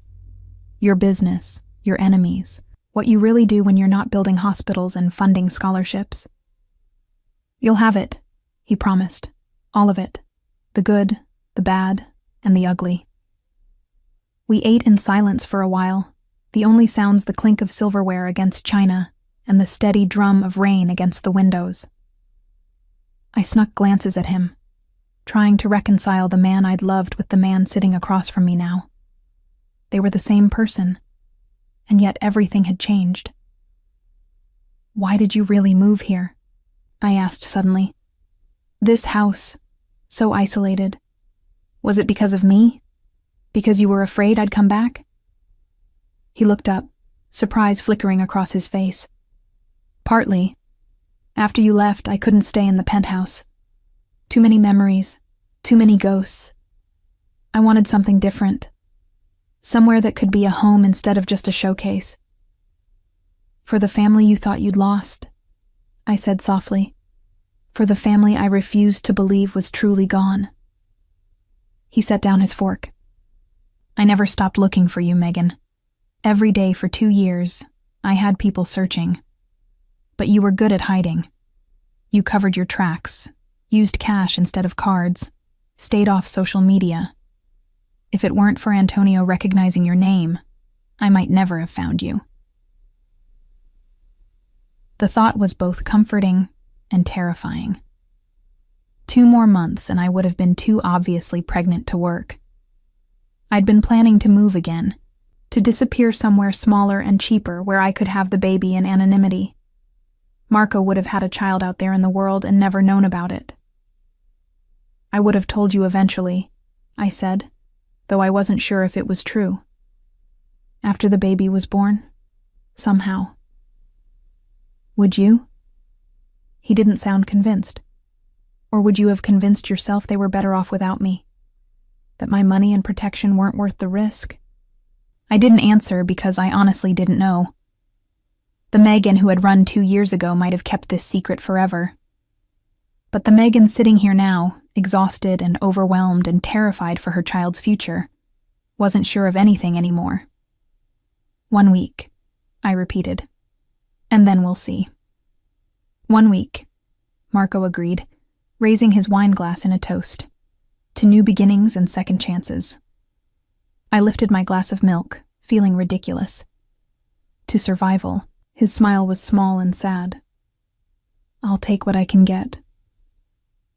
Your business, your enemies, what you really do when you're not building hospitals and funding scholarships. "You'll have it," he promised. "All of it. The good, the bad, and the ugly." We ate in silence for a while, the only sounds the clink of silverware against china and the steady drum of rain against the windows. I snuck glances at him, trying to reconcile the man I'd loved with the man sitting across from me now. They were the same person, and yet everything had changed. "Why did you really move here?" I asked suddenly. "This house, so isolated. Was it because of me? Because you were afraid I'd come back?" He looked up, surprise flickering across his face. "Partly. After you left, I couldn't stay in the penthouse. Too many memories, too many ghosts. I wanted something different. Somewhere that could be a home instead of just a showcase. For the family you thought you'd lost," I said softly. "For the family I refused to believe was truly gone." He set down his fork. "I never stopped looking for you, Megan. Every day for 2 years, I had people searching. But you were good at hiding. You covered your tracks, used cash instead of cards, stayed off social media. If it weren't for Antonio recognizing your name, I might never have found you." The thought was both comforting and terrifying. 2 more months and I would have been too obviously pregnant to work. I'd been planning to move again, to disappear somewhere smaller and cheaper where I could have the baby in anonymity. Marco would have had a child out there in the world and never known about it. "I would have told you eventually," I said, though I wasn't sure if it was true. "After the baby was born, somehow." "Would you?" He didn't sound convinced. "Or would you have convinced yourself they were better off without me? That my money and protection weren't worth the risk?" I didn't answer because I honestly didn't know. The Megan who had run 2 years ago might have kept this secret forever. But the Megan sitting here now, exhausted and overwhelmed and terrified for her child's future, wasn't sure of anything anymore. 1 week, I repeated. "And then we'll see." 1 week, Marco agreed, raising his wine glass in a toast. To new beginnings and second chances. I lifted my glass of milk, feeling ridiculous. To survival, his smile was small and sad. "I'll take what I can get."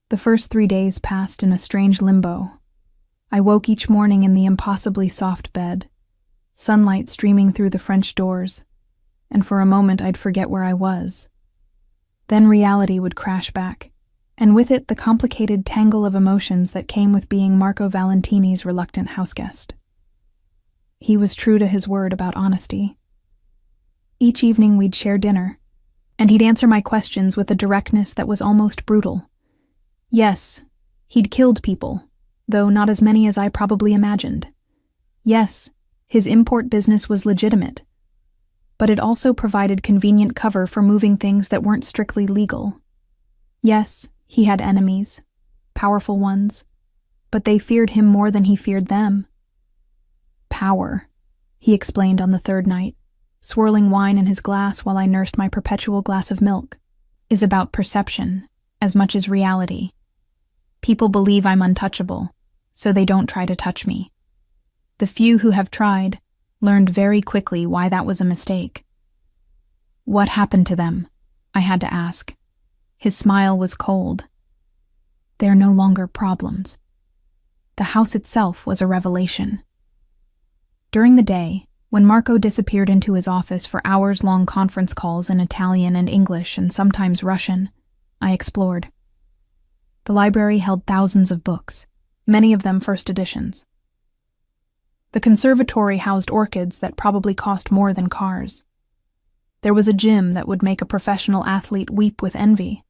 The first 3 days passed in a strange limbo. I woke each morning in the impossibly soft bed, sunlight streaming through the French doors, and for a moment I'd forget where I was. Then reality would crash back, and with it the complicated tangle of emotions that came with being Marco Valentini's reluctant houseguest. He was true to his word about honesty. Each evening we'd share dinner, and he'd answer my questions with a directness that was almost brutal. Yes, he'd killed people, though not as many as I probably imagined. Yes, His import business was legitimate, but it also provided convenient cover for moving things that weren't strictly legal. Yes, he had enemies, powerful ones, but they feared him more than he feared them. Power, he explained on the third night, swirling wine in his glass while I nursed my perpetual glass of milk, is about perception as much as reality. People believe I'm untouchable, so they don't try to touch me. The few who have tried learned very quickly why that was a mistake. What happened to them? I had to ask. His smile was cold. They're no longer problems. The house itself was a revelation. During the day, when Marco disappeared into his office for hours-long conference calls in Italian and English and sometimes Russian, I explored. The library held thousands of books, many of them first editions. The conservatory housed orchids that probably cost more than cars. There was a gym that would make a professional athlete weep with envy,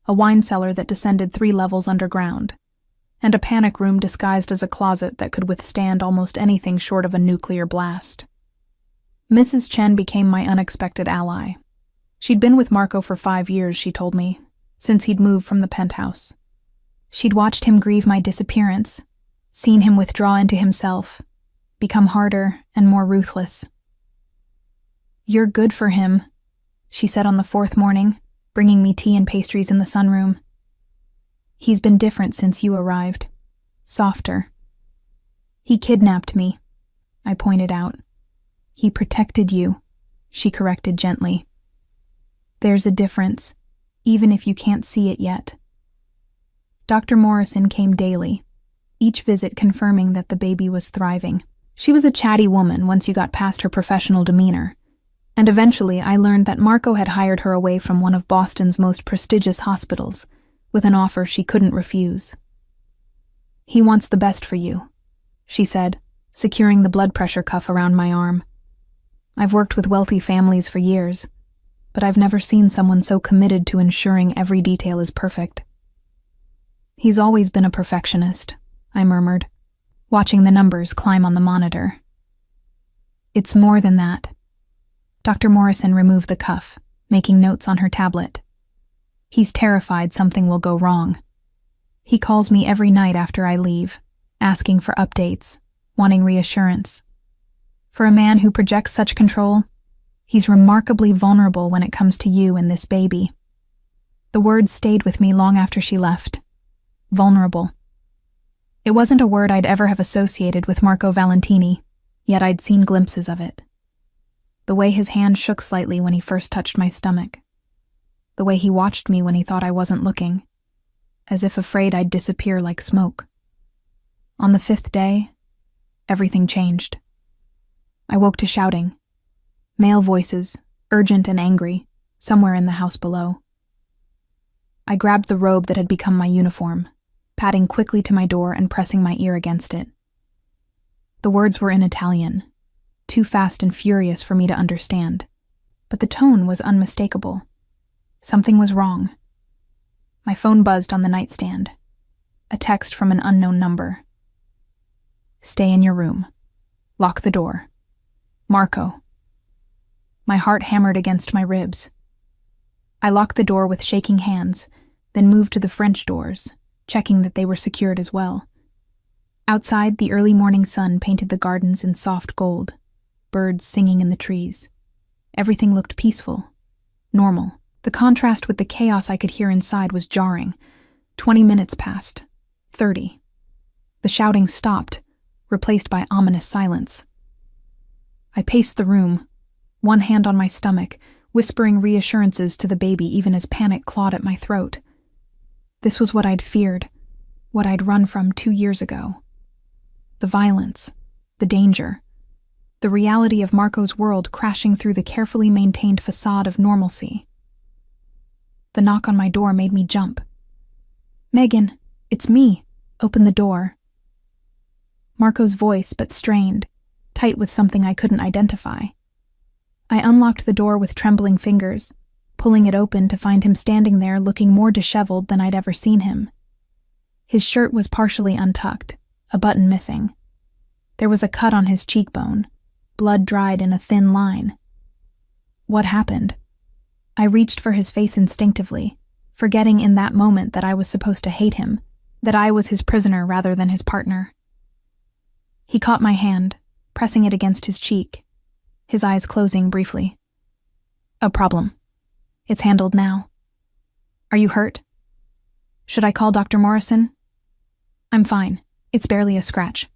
a wine cellar that descended 3 levels underground, and a panic room disguised as a closet that could withstand almost anything short of a nuclear blast. Mrs. Chen became my unexpected ally. She'd been with Marco for 5 years, she told me, since he'd moved from the penthouse. She'd watched him grieve my disappearance, seen him withdraw into himself, become harder and more ruthless. "You're good for him," she said on the 4th morning, bringing me tea and pastries in the sunroom. "He's been different since you arrived. Softer." "He kidnapped me," I pointed out. "He protected you," she corrected gently. "There's a difference, even if you can't see it yet." Dr. Morrison came daily, each visit confirming that the baby was thriving. She was a chatty woman once you got past her professional demeanor, and eventually I learned that Marco had hired her away from one of Boston's most prestigious hospitals, with an offer she couldn't refuse. "He wants the best for you," she said, securing the blood pressure cuff around my arm. "I've worked with wealthy families for years, but I've never seen someone so committed to ensuring every detail is perfect." "He's always been a perfectionist," I murmured, watching the numbers climb on the monitor. "It's more than that." Dr. Morrison removed the cuff, making notes on her tablet. "He's terrified something will go wrong. He calls me every night after I leave, asking for updates, wanting reassurance. For a man who projects such control, he's remarkably vulnerable when it comes to you and this baby." The word stayed with me long after she left. Vulnerable. It wasn't a word I'd ever have associated with Marco Valentini, yet I'd seen glimpses of it. The way his hand shook slightly when he first touched my stomach. The way he watched me when he thought I wasn't looking, as if afraid I'd disappear like smoke. On the 5th day, everything changed. I woke to shouting. Male voices, urgent and angry, somewhere in the house below. I grabbed the robe that had become my uniform, padding quickly to my door and pressing my ear against it. The words were in Italian, too fast and furious for me to understand, but the tone was unmistakable. Something was wrong. My phone buzzed on the nightstand. A text from an unknown number. "Stay in your room. Lock the door. Marco." My heart hammered against my ribs. I locked the door with shaking hands, then moved to the French doors, checking that they were secured as well. Outside, the early morning sun painted the gardens in soft gold, birds singing in the trees. Everything looked peaceful, normal. The contrast with the chaos I could hear inside was jarring. 20 minutes passed. 30. The shouting stopped, replaced by ominous silence. I paced the room, one hand on my stomach, whispering reassurances to the baby even as panic clawed at my throat. This was what I'd feared, what I'd run from 2 years ago. The violence, the danger, the reality of Marco's world crashing through the carefully maintained facade of normalcy. The knock on my door made me jump. "Megan, it's me. Open the door." Marco's voice, but strained, tight with something I couldn't identify. I unlocked the door with trembling fingers, pulling it open to find him standing there looking more disheveled than I'd ever seen him. His shirt was partially untucked, a button missing. There was a cut on his cheekbone, blood dried in a thin line. What happened? I reached for his face instinctively, forgetting in that moment that I was supposed to hate him, that I was his prisoner rather than his partner. He caught my hand, pressing it against his cheek, his eyes closing briefly. A problem. It's handled now. Are you hurt? Should I call Dr. Morrison? I'm fine. It's barely a scratch.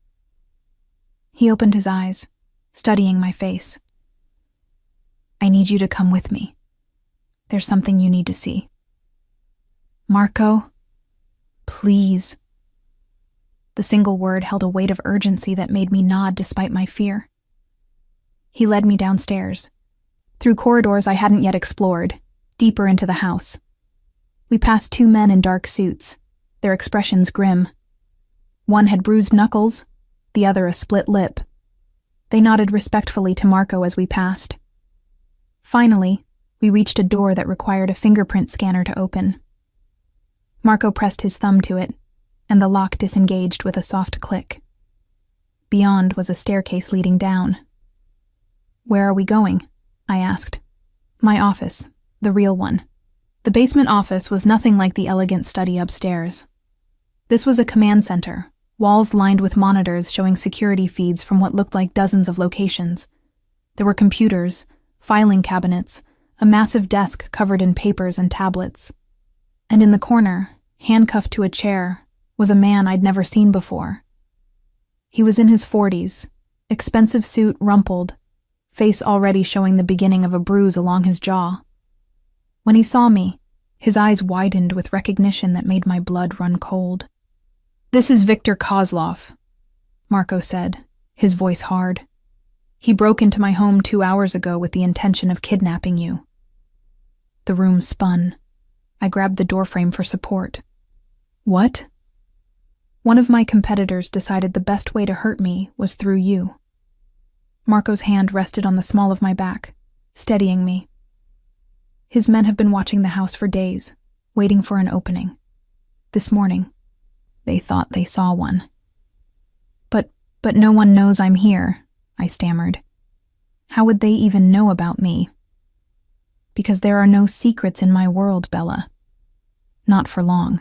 He opened his eyes, studying my face. I need you to come with me. There's something you need to see. Marco, please. The single word held a weight of urgency that made me nod despite my fear. He led me downstairs, through corridors I hadn't yet explored, deeper into the house. We passed 2 men in dark suits, their expressions grim. One had bruised knuckles, the other a split lip. They nodded respectfully to Marco as we passed. Finally, we reached a door that required a fingerprint scanner to open. Marco pressed his thumb to it, and the lock disengaged with a soft click. Beyond was a staircase leading down. Where are we going? I asked. My office, the real one. The basement office was nothing like the elegant study upstairs. This was a command center, walls lined with monitors showing security feeds from what looked like dozens of locations. There were computers, filing cabinets, a massive desk covered in papers and tablets. And in the corner, handcuffed to a chair, was a man I'd never seen before. He was in his 40s, expensive suit rumpled, face already showing the beginning of a bruise along his jaw. When he saw me, his eyes widened with recognition that made my blood run cold. This is Victor Kozlov, Marco said, his voice hard. He broke into my home 2 hours ago with the intention of kidnapping you. The room spun. I grabbed the doorframe for support. What? One of my competitors decided the best way to hurt me was through you. Marco's hand rested on the small of my back, steadying me. His men have been watching the house for days, waiting for an opening. This morning, they thought they saw one. But no one knows I'm here, I stammered. How would they even know about me? Because there are no secrets in my world, Bella. Not for long.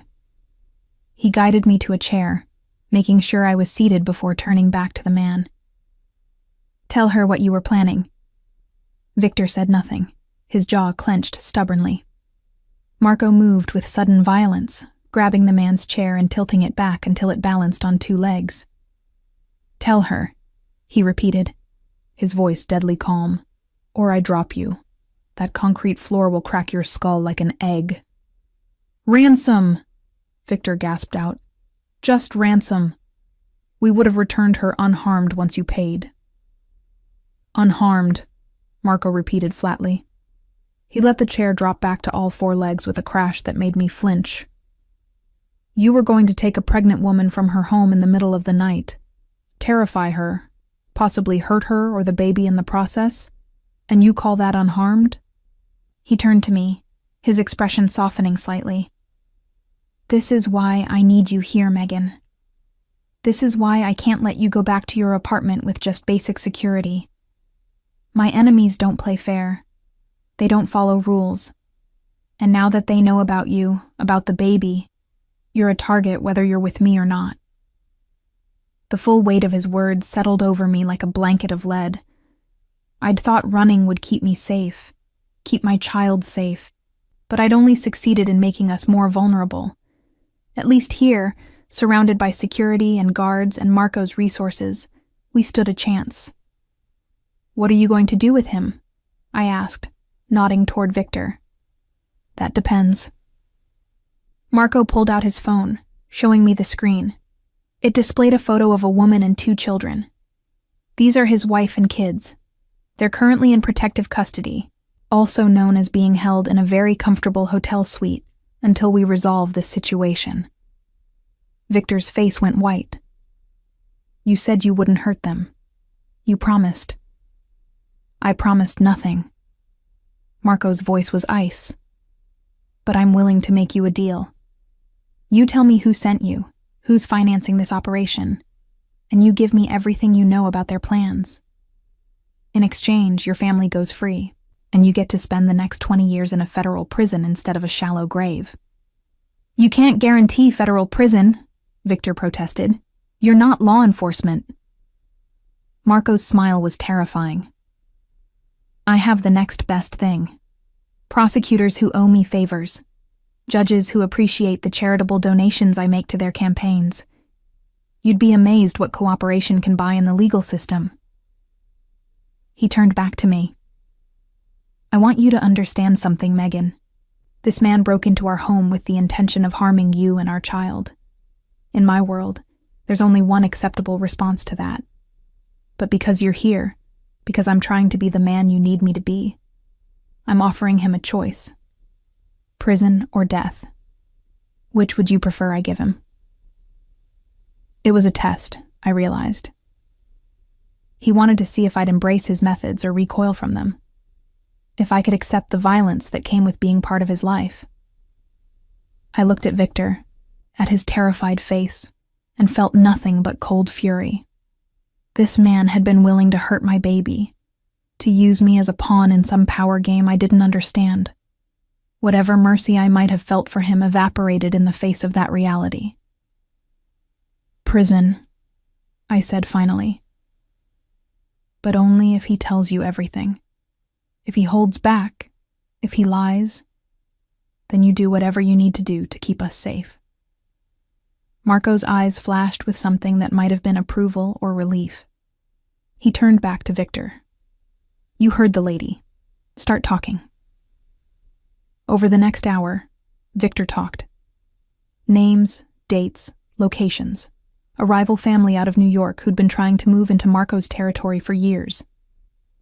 He guided me to a chair, making sure I was seated before turning back to the man. Tell her what you were planning. Victor said nothing, his jaw clenched stubbornly. Marco moved with sudden violence, grabbing the man's chair and tilting it back until it balanced on 2 legs. Tell her, he repeated, his voice deadly calm, or I drop you. That concrete floor will crack your skull like an egg. Ransom, Victor gasped out. Just ransom. We would have returned her unharmed once you paid. Unharmed, Marco repeated flatly. He let the chair drop back to all 4 legs with a crash that made me flinch. You were going to take a pregnant woman from her home in the middle of the night, terrify her, possibly hurt her or the baby in the process, and you call that unharmed? He turned to me, his expression softening slightly. This is why I need you here, Megan. This is why I can't let you go back to your apartment with just basic security. My enemies don't play fair. They don't follow rules. And now that they know about you, about the baby, you're a target whether you're with me or not. The full weight of his words settled over me like a blanket of lead. I'd thought running would keep me safe, keep my child safe, but I'd only succeeded in making us more vulnerable. At least here, surrounded by security and guards and Marco's resources, we stood a chance. What are you going to do with him? I asked, nodding toward Victor. That depends. Marco pulled out his phone, showing me the screen. It displayed a photo of a woman and 2 children. These are his wife and kids. They're currently in protective custody, also known as being held in a very comfortable hotel suite until we resolve this situation. Victor's face went white. You said you wouldn't hurt them. You promised. I promised nothing. Marco's voice was ice. But I'm willing to make you a deal. You tell me who sent you, who's financing this operation, and you give me everything you know about their plans. In exchange, your family goes free, and you get to spend the next 20 years in a federal prison instead of a shallow grave." "You can't guarantee federal prison," Victor protested. "You're not law enforcement." Marco's smile was terrifying. "I have the next best thing. Prosecutors who owe me favors. Judges who appreciate the charitable donations I make to their campaigns. You'd be amazed what cooperation can buy in the legal system." He turned back to me. "I want you to understand something, Megan. This man broke into our home with the intention of harming you and our child. In my world, there's only one acceptable response to that. But because you're here, because I'm trying to be the man you need me to be, I'm offering him a choice. Prison or death. Which would you prefer I give him?" It was a test, I realized. He wanted to see if I'd embrace his methods or recoil from them. If I could accept the violence that came with being part of his life. I looked at Victor, at his terrified face, and felt nothing but cold fury. This man had been willing to hurt my baby, to use me as a pawn in some power game I didn't understand. Whatever mercy I might have felt for him evaporated in the face of that reality. "Prison," I said finally. "But only if he tells you everything. If he holds back, if he lies, then you do whatever you need to do to keep us safe." Marco's eyes flashed with something that might have been approval or relief. He turned back to Victor. "You heard the lady. Start talking." Over the next hour, Victor talked. Names, dates, locations. A rival family out of New York who'd been trying to move into Marco's territory for years.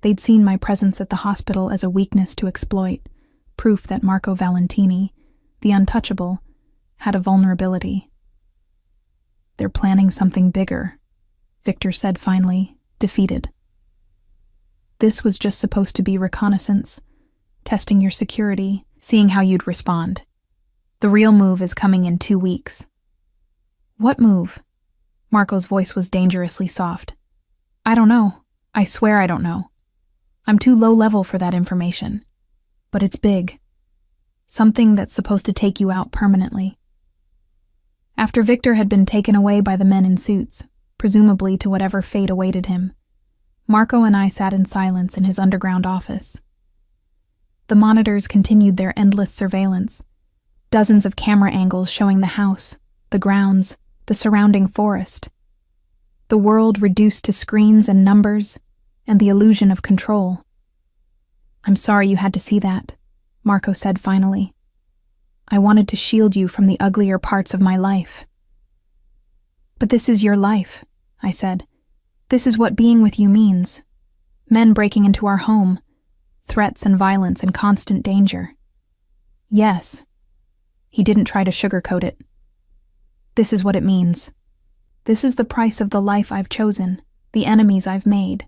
They'd seen my presence at the hospital as a weakness to exploit, proof that Marco Valentini, the untouchable, had a vulnerability. "They're planning something bigger," Victor said finally, defeated. "This was just supposed to be reconnaissance, testing your security, seeing how you'd respond. The real move is coming in 2 weeks." "What move?" Marco's voice was dangerously soft. "I don't know. I swear I don't know. I'm too low level for that information. But it's big. Something that's supposed to take you out permanently." After Victor had been taken away by the men in suits, presumably to whatever fate awaited him, Marco and I sat in silence in his underground office. The monitors continued their endless surveillance, dozens of camera angles showing the house, the grounds, the surrounding forest. The world reduced to screens and numbers, and the illusion of control. "I'm sorry you had to see that," Marco said finally. "I wanted to shield you from the uglier parts of my life." "But this is your life," I said. "This is what being with you means. Men breaking into our home, threats and violence and constant danger." "Yes." He didn't try to sugarcoat it. "This is what it means. This is the price of the life I've chosen, the enemies I've made.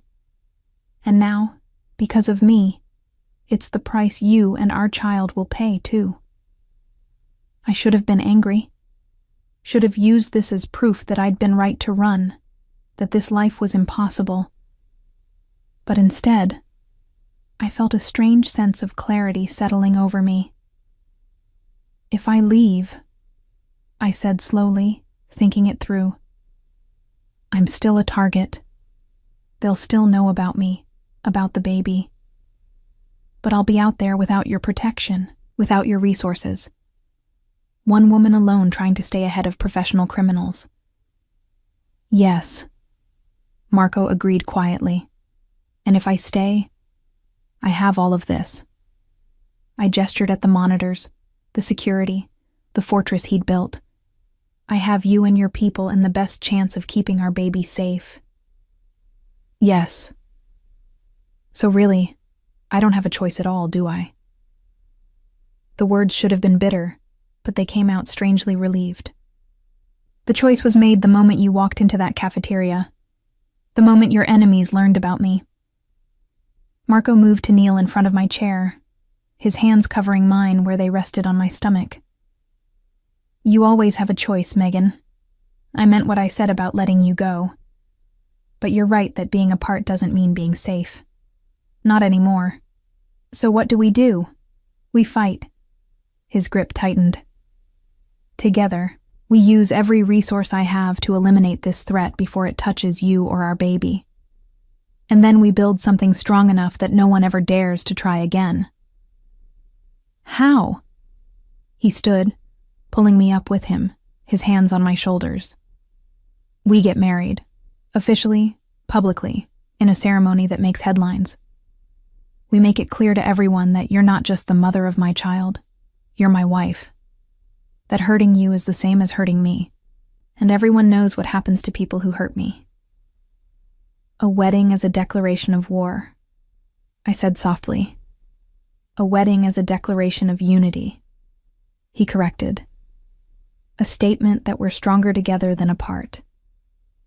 And now, because of me, it's the price you and our child will pay, too. I should have been angry. Should have used this as proof that I'd been right to run, that this life was impossible. But instead, I felt a strange sense of clarity settling over me. If I leave, I said slowly, thinking it through, I'm still a target. They'll still know about me, about the baby. But I'll be out there without your protection, without your resources. One woman alone trying to stay ahead of professional criminals. Yes, Marco agreed quietly. And if I stay, I have all of this. I gestured at the monitors, the security, the fortress he'd built. I have you and your people and the best chance of keeping our baby safe. Yes. So really, I don't have a choice at all, do I? The words should have been bitter, but they came out strangely relieved. The choice was made the moment you walked into that cafeteria, the moment your enemies learned about me. Marco moved to kneel in front of my chair, his hands covering mine where they rested on my stomach. You always have a choice, Megan. I meant what I said about letting you go. But you're right that being apart doesn't mean being safe. Not anymore. So what do? We fight. His grip tightened. Together, we use every resource I have to eliminate this threat before it touches you or our baby. And then we build something strong enough that no one ever dares to try again. How? He stood, pulling me up with him, his hands on my shoulders. We get married, officially, publicly, in a ceremony that makes headlines. We make it clear to everyone that you're not just the mother of my child, you're my wife. That hurting you is the same as hurting me, and everyone knows what happens to people who hurt me. A wedding as a declaration of war, I said softly. A wedding as a declaration of unity, he corrected. A statement that we're stronger together than apart.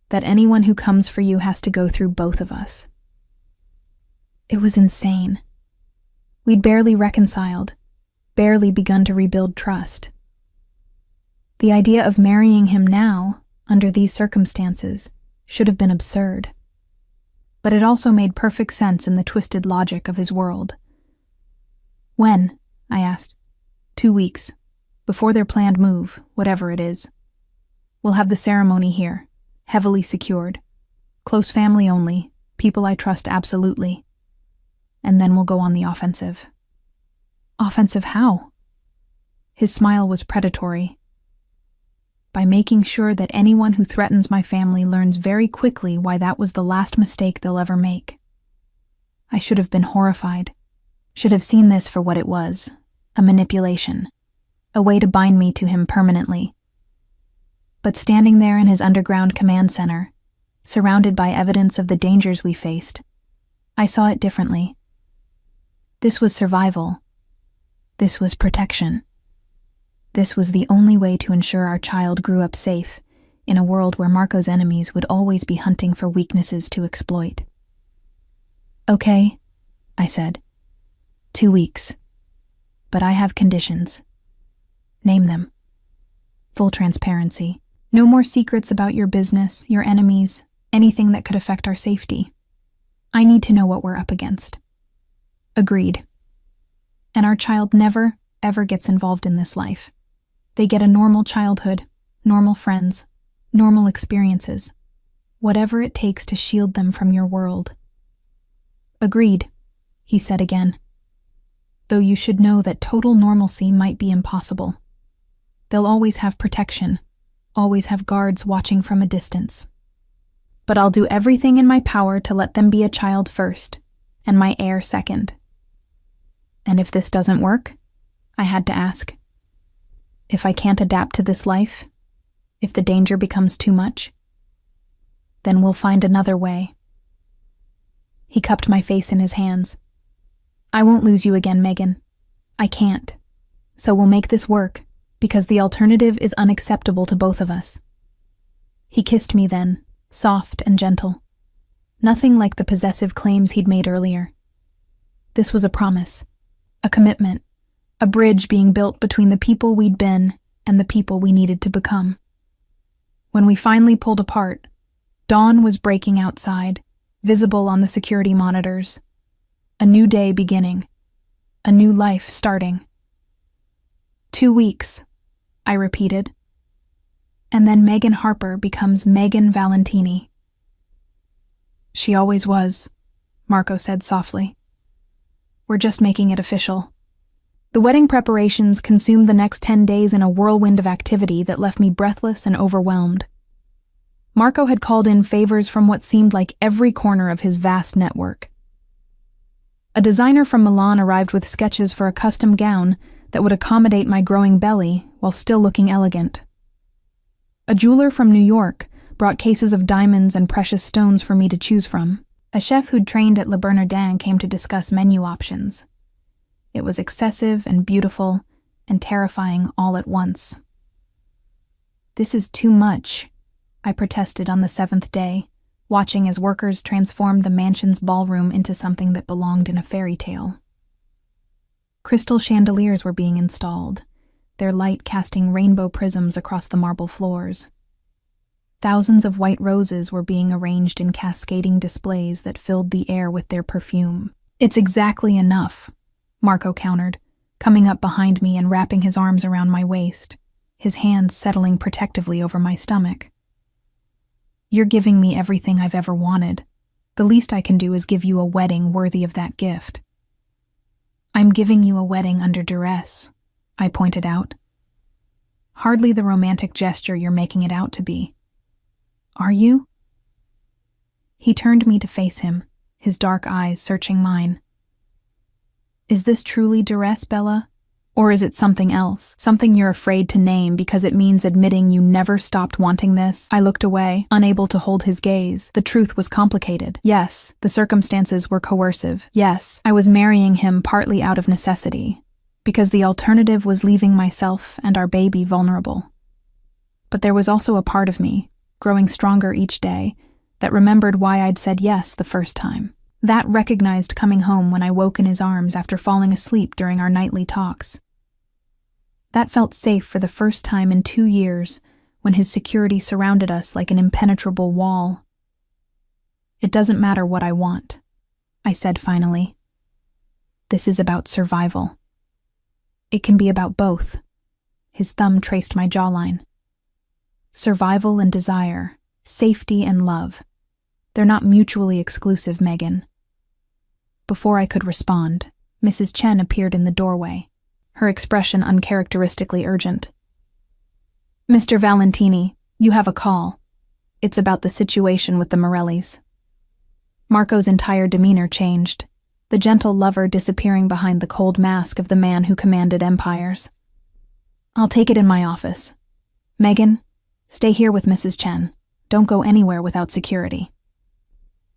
That anyone who comes for you has to go through both of us. It was insane. We'd barely reconciled, barely begun to rebuild trust. The idea of marrying him now, under these circumstances, should have been absurd. But it also made perfect sense in the twisted logic of his world. When? I asked. 2 weeks. Before their planned move, whatever it is. We'll have the ceremony here, heavily secured. Close family only, people I trust absolutely. And then we'll go on the offensive. Offensive how? His smile was predatory. By making sure that anyone who threatens my family learns very quickly why that was the last mistake they'll ever make. I should have been horrified. Should have seen this for what it was, a manipulation, a way to bind me to him permanently. But standing there in his underground command center, surrounded by evidence of the dangers we faced, I saw it differently. This was survival. This was protection. This was the only way to ensure our child grew up safe in a world where Marco's enemies would always be hunting for weaknesses to exploit. Okay, I said. 2 weeks. But I have conditions. Name them. Full transparency. No more secrets about your business, your enemies, anything that could affect our safety. I need to know what we're up against. Agreed. And our child never, ever gets involved in this life. They get a normal childhood, normal friends, normal experiences. Whatever it takes to shield them from your world. Agreed, he said again. Though you should know that total normalcy might be impossible. They'll always have protection, always have guards watching from a distance. But I'll do everything in my power to let them be a child first, and my heir second. And if this doesn't work, I had to ask. If I can't adapt to this life, if the danger becomes too much, then we'll find another way. He cupped my face in his hands. I won't lose you again, Megan. I can't. So we'll make this work, because the alternative is unacceptable to both of us. He kissed me then, soft and gentle. Nothing like the possessive claims he'd made earlier. This was a promise, a commitment, a bridge being built between the people we'd been and the people we needed to become. When we finally pulled apart, dawn was breaking outside, visible on the security monitors. A new day beginning, a new life starting. 2 weeks, I repeated. And then Megan Harper becomes Megan Valentini. She always was, Marco said softly. We're just making it official. The wedding preparations consumed the next 10 days in a whirlwind of activity that left me breathless and overwhelmed. Marco had called in favors from what seemed like every corner of his vast network. A designer from Milan arrived with sketches for a custom gown that would accommodate my growing belly while still looking elegant. A jeweler from New York brought cases of diamonds and precious stones for me to choose from. A chef who'd trained at Le Bernardin came to discuss menu options. It was excessive and beautiful and terrifying all at once. This is too much, I protested on the 7th day, watching as workers transformed the mansion's ballroom into something that belonged in a fairy tale. Crystal chandeliers were being installed, their light casting rainbow prisms across the marble floors. Thousands of white roses were being arranged in cascading displays that filled the air with their perfume. "It's exactly enough," Marco countered, coming up behind me and wrapping his arms around my waist, his hands settling protectively over my stomach. "You're giving me everything I've ever wanted. The least I can do is give you a wedding worthy of that gift." "I'm giving you a wedding under duress," I pointed out. "Hardly the romantic gesture you're making it out to be. Are you?" He turned me to face him, his dark eyes searching mine. "Is this truly duress, Bella? Or is it something else? Something you're afraid to name because it means admitting you never stopped wanting this?" I looked away, unable to hold his gaze. The truth was complicated. Yes, the circumstances were coercive. Yes, I was marrying him partly out of necessity, because the alternative was leaving myself and our baby vulnerable. But there was also a part of me, growing stronger each day, that remembered why I'd said yes the first time. That recognized coming home when I woke in his arms after falling asleep during our nightly talks. That felt safe for the first time in 2 years, when his security surrounded us like an impenetrable wall. "It doesn't matter what I want," I said finally. "This is about survival." "It can be about both." His thumb traced my jawline. "Survival and desire, safety and love. They're not mutually exclusive, Megan." Before I could respond, Mrs. Chen appeared in the doorway, her expression uncharacteristically urgent. "Mr. Valentini, you have a call. It's about the situation with the Morellis." Marco's entire demeanor changed, the gentle lover disappearing behind the cold mask of the man who commanded empires. "I'll take it in my office. Megan, stay here with Mrs. Chen. Don't go anywhere without security."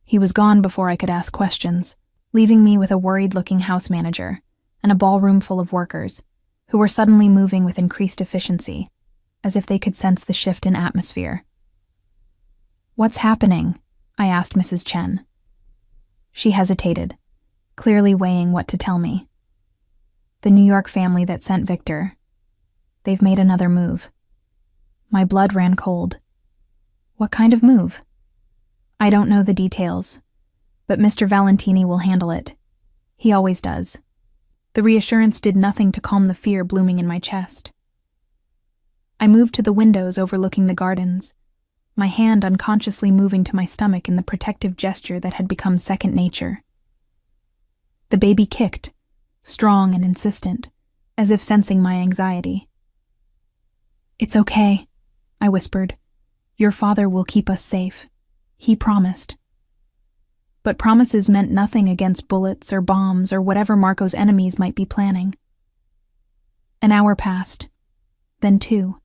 He was gone before I could ask questions, leaving me with a worried-looking house manager and a ballroom full of workers who were suddenly moving with increased efficiency, as if they could sense the shift in atmosphere. "What's happening?" I asked Mrs. Chen. She hesitated, clearly weighing what to tell me. "The New York family that sent Victor. They've made another move." My blood ran cold. "What kind of move?" "I don't know the details, but Mr. Valentini will handle it. He always does." The reassurance did nothing to calm the fear blooming in my chest. I moved to the windows overlooking the gardens, my hand unconsciously moving to my stomach in the protective gesture that had become second nature. The baby kicked, strong and insistent, as if sensing my anxiety. "It's okay," I whispered. "Your father will keep us safe. He promised." But promises meant nothing against bullets or bombs or whatever Marco's enemies might be planning. An hour passed, then 2.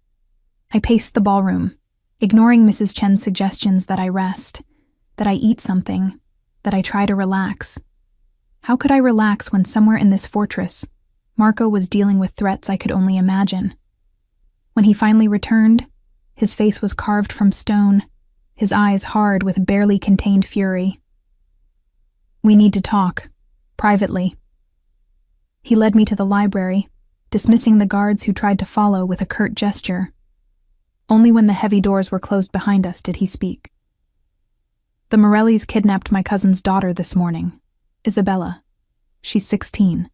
I paced the ballroom, ignoring Mrs. Chen's suggestions that I rest, that I eat something, that I try to relax. How could I relax when somewhere in this fortress, Marco was dealing with threats I could only imagine? When he finally returned, his face was carved from stone, his eyes hard with barely contained fury. "We need to talk, privately." He led me to the library, dismissing the guards who tried to follow with a curt gesture. Only when the heavy doors were closed behind us did he speak. "The Morellis kidnapped my cousin's daughter this morning, Isabella. She's 16.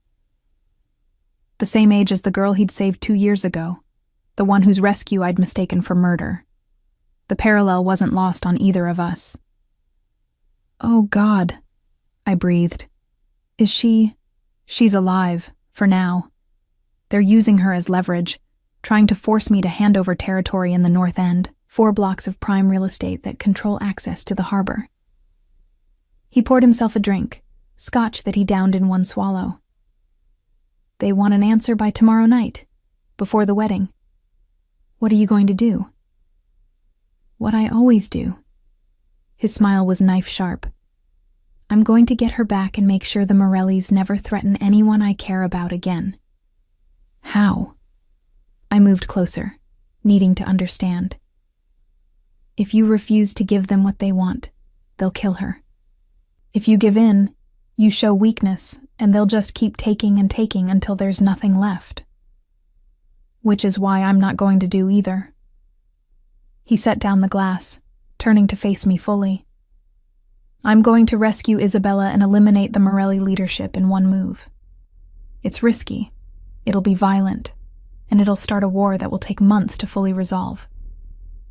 The same age as the girl he'd saved 2 years ago, the one whose rescue I'd mistaken for murder. The parallel wasn't lost on either of us." "Oh, God," I breathed. "Is she—" "She's alive, for now. They're using her as leverage, trying to force me to hand over territory in the North End, 4 blocks of prime real estate that control access to the harbor." He poured himself a drink, scotch that he downed in one swallow. "They want an answer by tomorrow night, before the wedding. What are you going to do?" "What I always do." His smile was knife-sharp. "I'm going to get her back and make sure the Morellis never threaten anyone I care about again." "How?" I moved closer, needing to understand. "If you refuse to give them what they want, they'll kill her. If you give in, you show weakness, and they'll just keep taking and taking until there's nothing left. Which is why I'm not going to do either." He set down the glass, turning to face me fully. I'm going to rescue Isabella and eliminate the Morelli leadership in one move. It's risky, it'll be violent, and it'll start a war that will take months to fully resolve.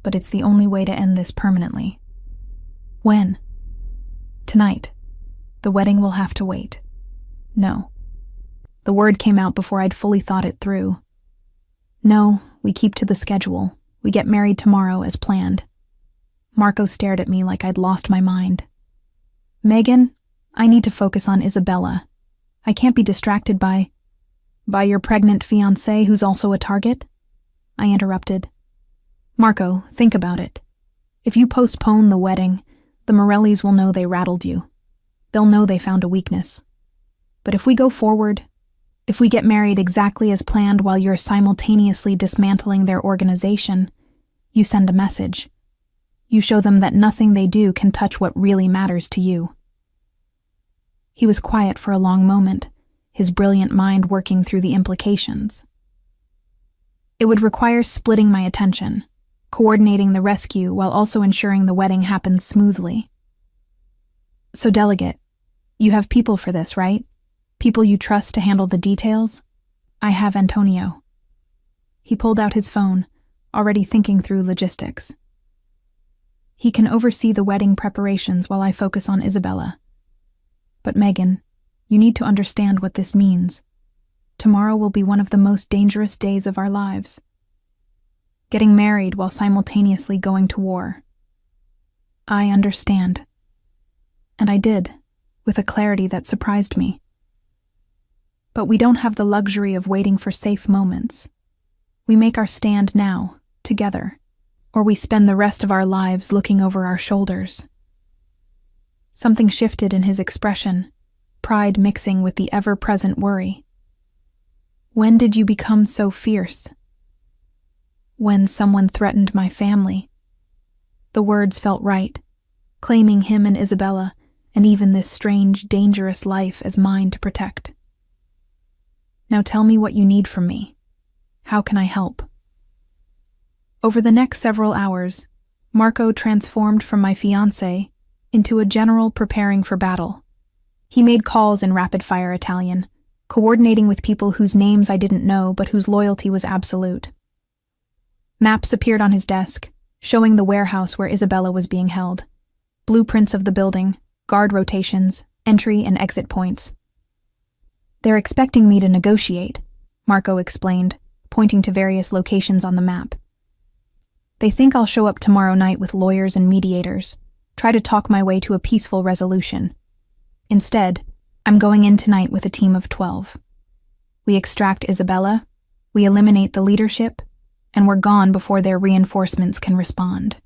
But it's the only way to end this permanently. When? Tonight. The wedding will have to wait. No. The word came out before I'd fully thought it through. No, we keep to the schedule. We get married tomorrow as planned. Marco stared at me like I'd lost my mind. Megan, I need to focus on Isabella. I can't be distracted by your pregnant fiancé who's also a target? I interrupted. Marco, think about it. If you postpone the wedding, the Morellis will know they rattled you. They'll know they found a weakness. But if we go forward, if we get married exactly as planned while you're simultaneously dismantling their organization, you send a message. You show them that nothing they do can touch what really matters to you. He was quiet for a long moment, his brilliant mind working through the implications. It would require splitting my attention, coordinating the rescue while also ensuring the wedding happens smoothly. So, delegate, you have people for this, right? People you trust to handle the details? I have Antonio. He pulled out his phone, already thinking through logistics. He can oversee the wedding preparations while I focus on Isabella. But Megan, you need to understand what this means. Tomorrow will be one of the most dangerous days of our lives. Getting married while simultaneously going to war. I understand. And I did, with a clarity that surprised me. But we don't have the luxury of waiting for safe moments. We make our stand now, together, or we spend the rest of our lives looking over our shoulders. Something shifted in his expression, pride mixing with the ever-present worry. When did you become so fierce? When someone threatened my family. The words felt right, claiming him and Isabella, and even this strange, dangerous life as mine to protect. Now tell me what you need from me. How can I help? Over the next several hours, Marco transformed from my fiancé into a general preparing for battle. He made calls in rapid-fire Italian, coordinating with people whose names I didn't know but whose loyalty was absolute. Maps appeared on his desk, showing the warehouse where Isabella was being held. Blueprints of the building, guard rotations, entry and exit points. They're expecting me to negotiate, Marco explained, pointing to various locations on the map. They think I'll show up tomorrow night with lawyers and mediators, try to talk my way to a peaceful resolution. Instead, I'm going in tonight with a team of 12. We extract Isabella, we eliminate the leadership, and we're gone before their reinforcements can respond.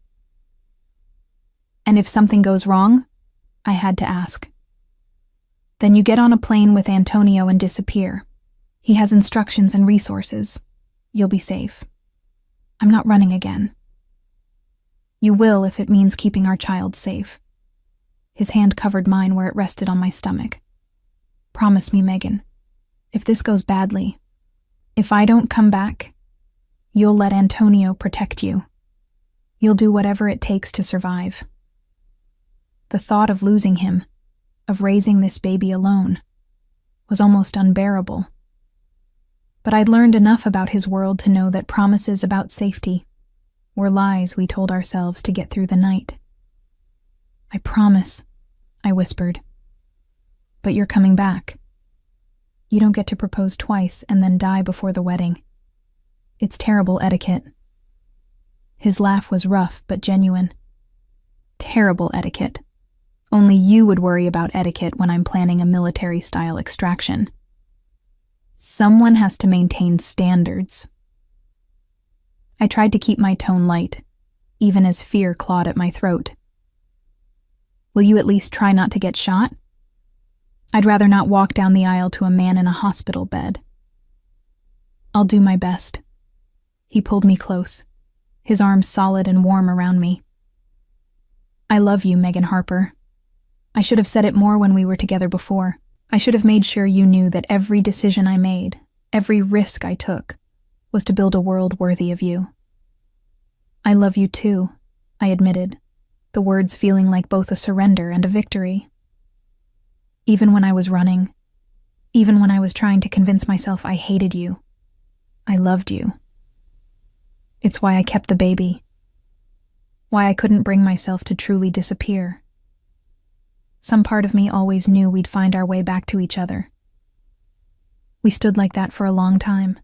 And if something goes wrong? I had to ask. Then you get on a plane with Antonio and disappear. He has instructions and resources. You'll be safe. I'm not running again. You will if it means keeping our child safe. His hand covered mine where it rested on my stomach. Promise me, Megan, if this goes badly, if I don't come back, you'll let Antonio protect you. You'll do whatever it takes to survive. The thought of losing him, of raising this baby alone, was almost unbearable. But I'd learned enough about his world to know that promises about safety were lies we told ourselves to get through the night. I promise, I whispered. But you're coming back. You don't get to propose twice and then die before the wedding. It's terrible etiquette. His laugh was rough but genuine. Terrible etiquette. Only you would worry about etiquette when I'm planning a military-style extraction. Someone has to maintain standards. I tried to keep my tone light, even as fear clawed at my throat. Will you at least try not to get shot? I'd rather not walk down the aisle to a man in a hospital bed. I'll do my best. He pulled me close, his arms solid and warm around me. I love you, Megan Harper. I should have said it more when we were together before. I should have made sure you knew that every decision I made, every risk I took, was to build a world worthy of you. I love you too, I admitted, the words feeling like both a surrender and a victory. Even when I was running, even when I was trying to convince myself I hated you, I loved you. It's why I kept the baby. Why I couldn't bring myself to truly disappear. Some part of me always knew we'd find our way back to each other. We stood like that for a long time,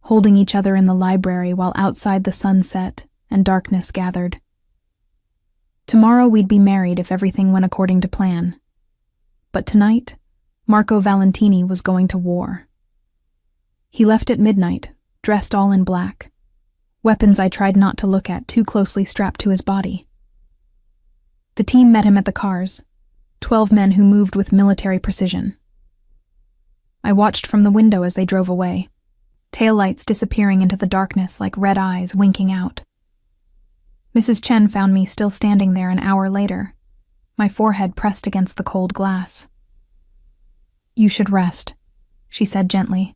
holding each other in the library while outside the sun set and darkness gathered. Tomorrow we'd be married if everything went according to plan. But tonight, Marco Valentini was going to war. He left at midnight, dressed all in black, weapons I tried not to look at too closely strapped to his body. The team met him at the cars, 12 men who moved with military precision. I watched from the window as they drove away, taillights disappearing into the darkness like red eyes winking out. Mrs. Chen found me still standing there an hour later, my forehead pressed against the cold glass. You should rest, she said gently.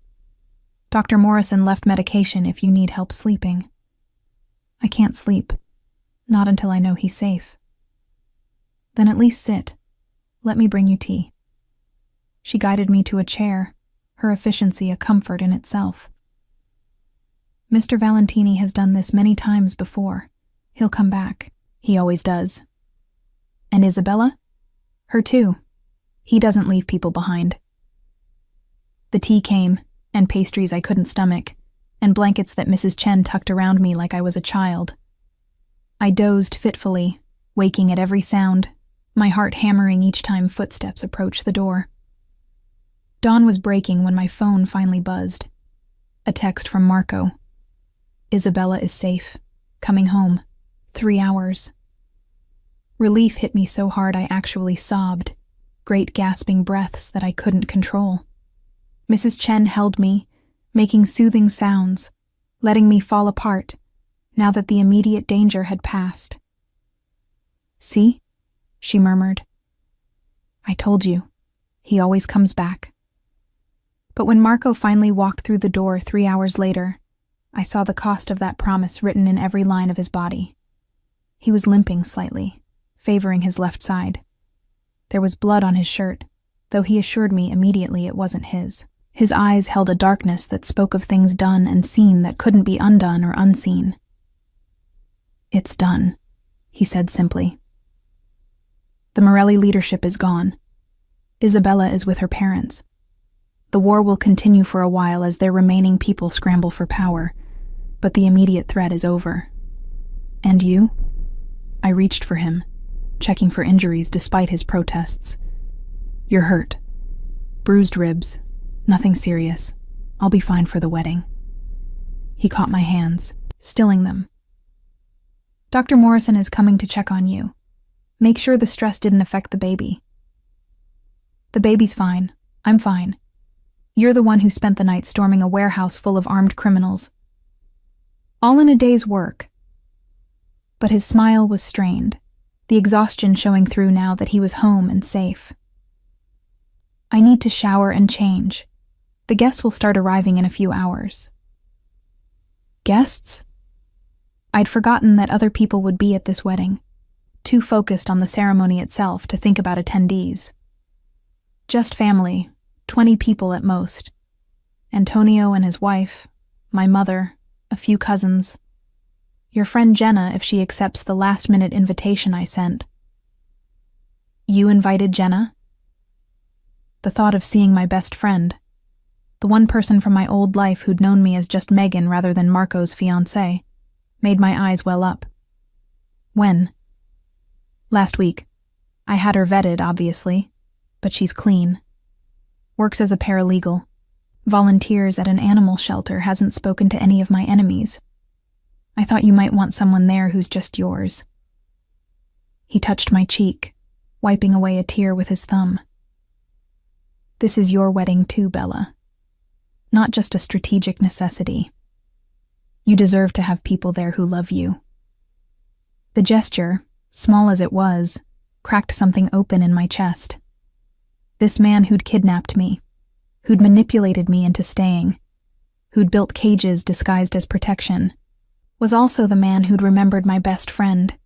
Dr. Morrison left medication if you need help sleeping. I can't sleep, not until I know he's safe. Then at least sit. Let me bring you tea. She guided me to a chair, her efficiency a comfort in itself. Mr. Valentini has done this many times before. He'll come back. He always does. And Isabella? Her too. He doesn't leave people behind. The tea came, and pastries I couldn't stomach, and blankets that Mrs. Chen tucked around me like I was a child. I dozed fitfully, waking at every sound, my heart hammering each time footsteps approached the door. Dawn was breaking when my phone finally buzzed. A text from Marco. Isabella is safe. Coming home. 3 hours. Relief hit me so hard I actually sobbed, great gasping breaths that I couldn't control. Mrs. Chen held me, making soothing sounds, letting me fall apart, now that the immediate danger had passed. See? She murmured. I told you. He always comes back. But when Marco finally walked through the door 3 hours later, I saw the cost of that promise written in every line of his body. He was limping slightly, favoring his left side. There was blood on his shirt, though he assured me immediately it wasn't his. His eyes held a darkness that spoke of things done and seen that couldn't be undone or unseen. It's done, he said simply. The Morelli leadership is gone. Isabella is with her parents. The war will continue for a while as their remaining people scramble for power, but the immediate threat is over. And you? I reached for him, checking for injuries despite his protests. You're hurt. Bruised ribs. Nothing serious. I'll be fine for the wedding. He caught my hands, stilling them. Dr. Morrison is coming to check on you. Make sure the stress didn't affect the baby. The baby's fine. I'm fine. You're the one who spent the night storming a warehouse full of armed criminals. All in a day's work. But his smile was strained, the exhaustion showing through now that he was home and safe. I need to shower and change. The guests will start arriving in a few hours. Guests? I'd forgotten that other people would be at this wedding, too focused on the ceremony itself to think about attendees. Just family, 20 people at most. Antonio and his wife, my mother, a few cousins. Your friend Jenna if she accepts the last-minute invitation I sent. You invited Jenna? The thought of seeing my best friend, the one person from my old life who'd known me as just Megan rather than Marco's fiancée, made my eyes well up. When? Last week. I had her vetted, obviously, but she's clean. Works as a paralegal. Volunteers at an animal shelter, hasn't spoken to any of my enemies. I thought you might want someone there who's just yours. He touched my cheek, wiping away a tear with his thumb. This is your wedding too, Bella. Not just a strategic necessity. You deserve to have people there who love you. The gesture, small as it was, cracked something open in my chest. This man who'd kidnapped me, who'd manipulated me into staying, who'd built cages disguised as protection, was also the man who'd remembered my best friend,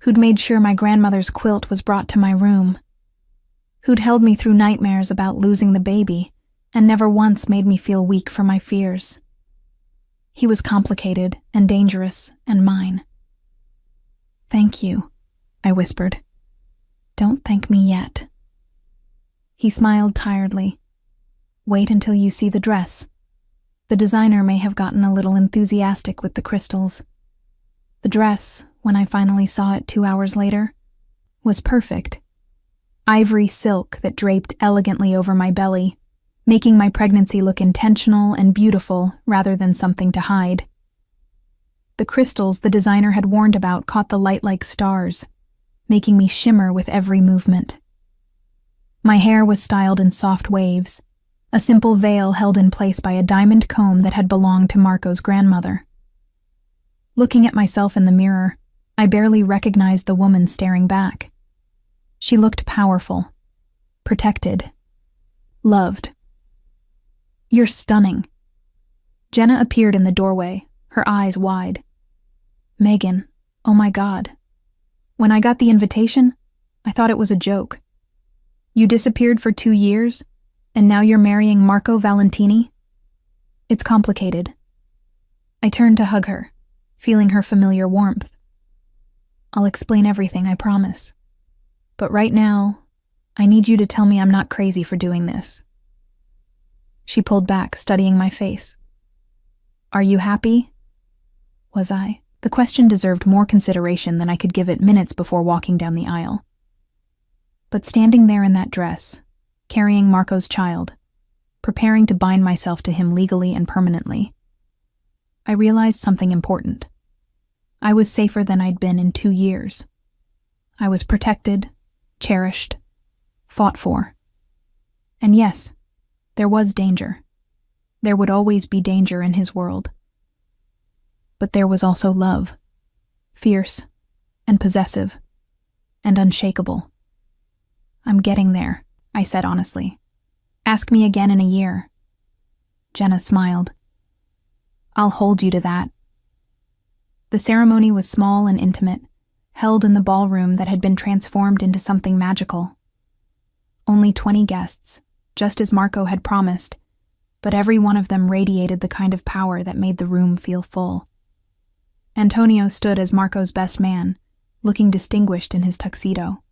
who'd made sure my grandmother's quilt was brought to my room, who'd held me through nightmares about losing the baby and never once made me feel weak for my fears. He was complicated and dangerous and mine. "Thank you," I whispered. "Don't thank me yet." He smiled tiredly. "Wait until you see the dress. The designer may have gotten a little enthusiastic with the crystals." The dress, when I finally saw it 2 hours later, was perfect. Ivory silk that draped elegantly over my belly, making my pregnancy look intentional and beautiful rather than something to hide. The crystals the designer had warned about caught the light like stars, making me shimmer with every movement. My hair was styled in soft waves, a simple veil held in place by a diamond comb that had belonged to Marco's grandmother. Looking at myself in the mirror, I barely recognized the woman staring back. She looked powerful, protected, loved. "You're stunning." Jenna appeared in the doorway, her eyes wide. "Megan, oh my God. When I got the invitation, I thought it was a joke. You disappeared for 2 years, and now you're marrying Marco Valentini? It's complicated." I turned to hug her, feeling her familiar warmth. "I'll explain everything, I promise. But right now, I need you to tell me I'm not crazy for doing this." She pulled back, studying my face. "Are you happy?" Was I? The question deserved more consideration than I could give it minutes before walking down the aisle. But standing there in that dress, carrying Marco's child, preparing to bind myself to him legally and permanently, I realized something important. I was safer than I'd been in 2 years. I was protected, cherished, fought for. And yes, there was danger. There would always be danger in his world. But there was also love, fierce and possessive and unshakable. "I'm getting there," I said honestly. "Ask me again in a year." Jenna smiled. "I'll hold you to that." The ceremony was small and intimate, held in the ballroom that had been transformed into something magical. Only 20 guests, just as Marco had promised, but every one of them radiated the kind of power that made the room feel full. Antonio stood as Marco's best man, looking distinguished in his tuxedo.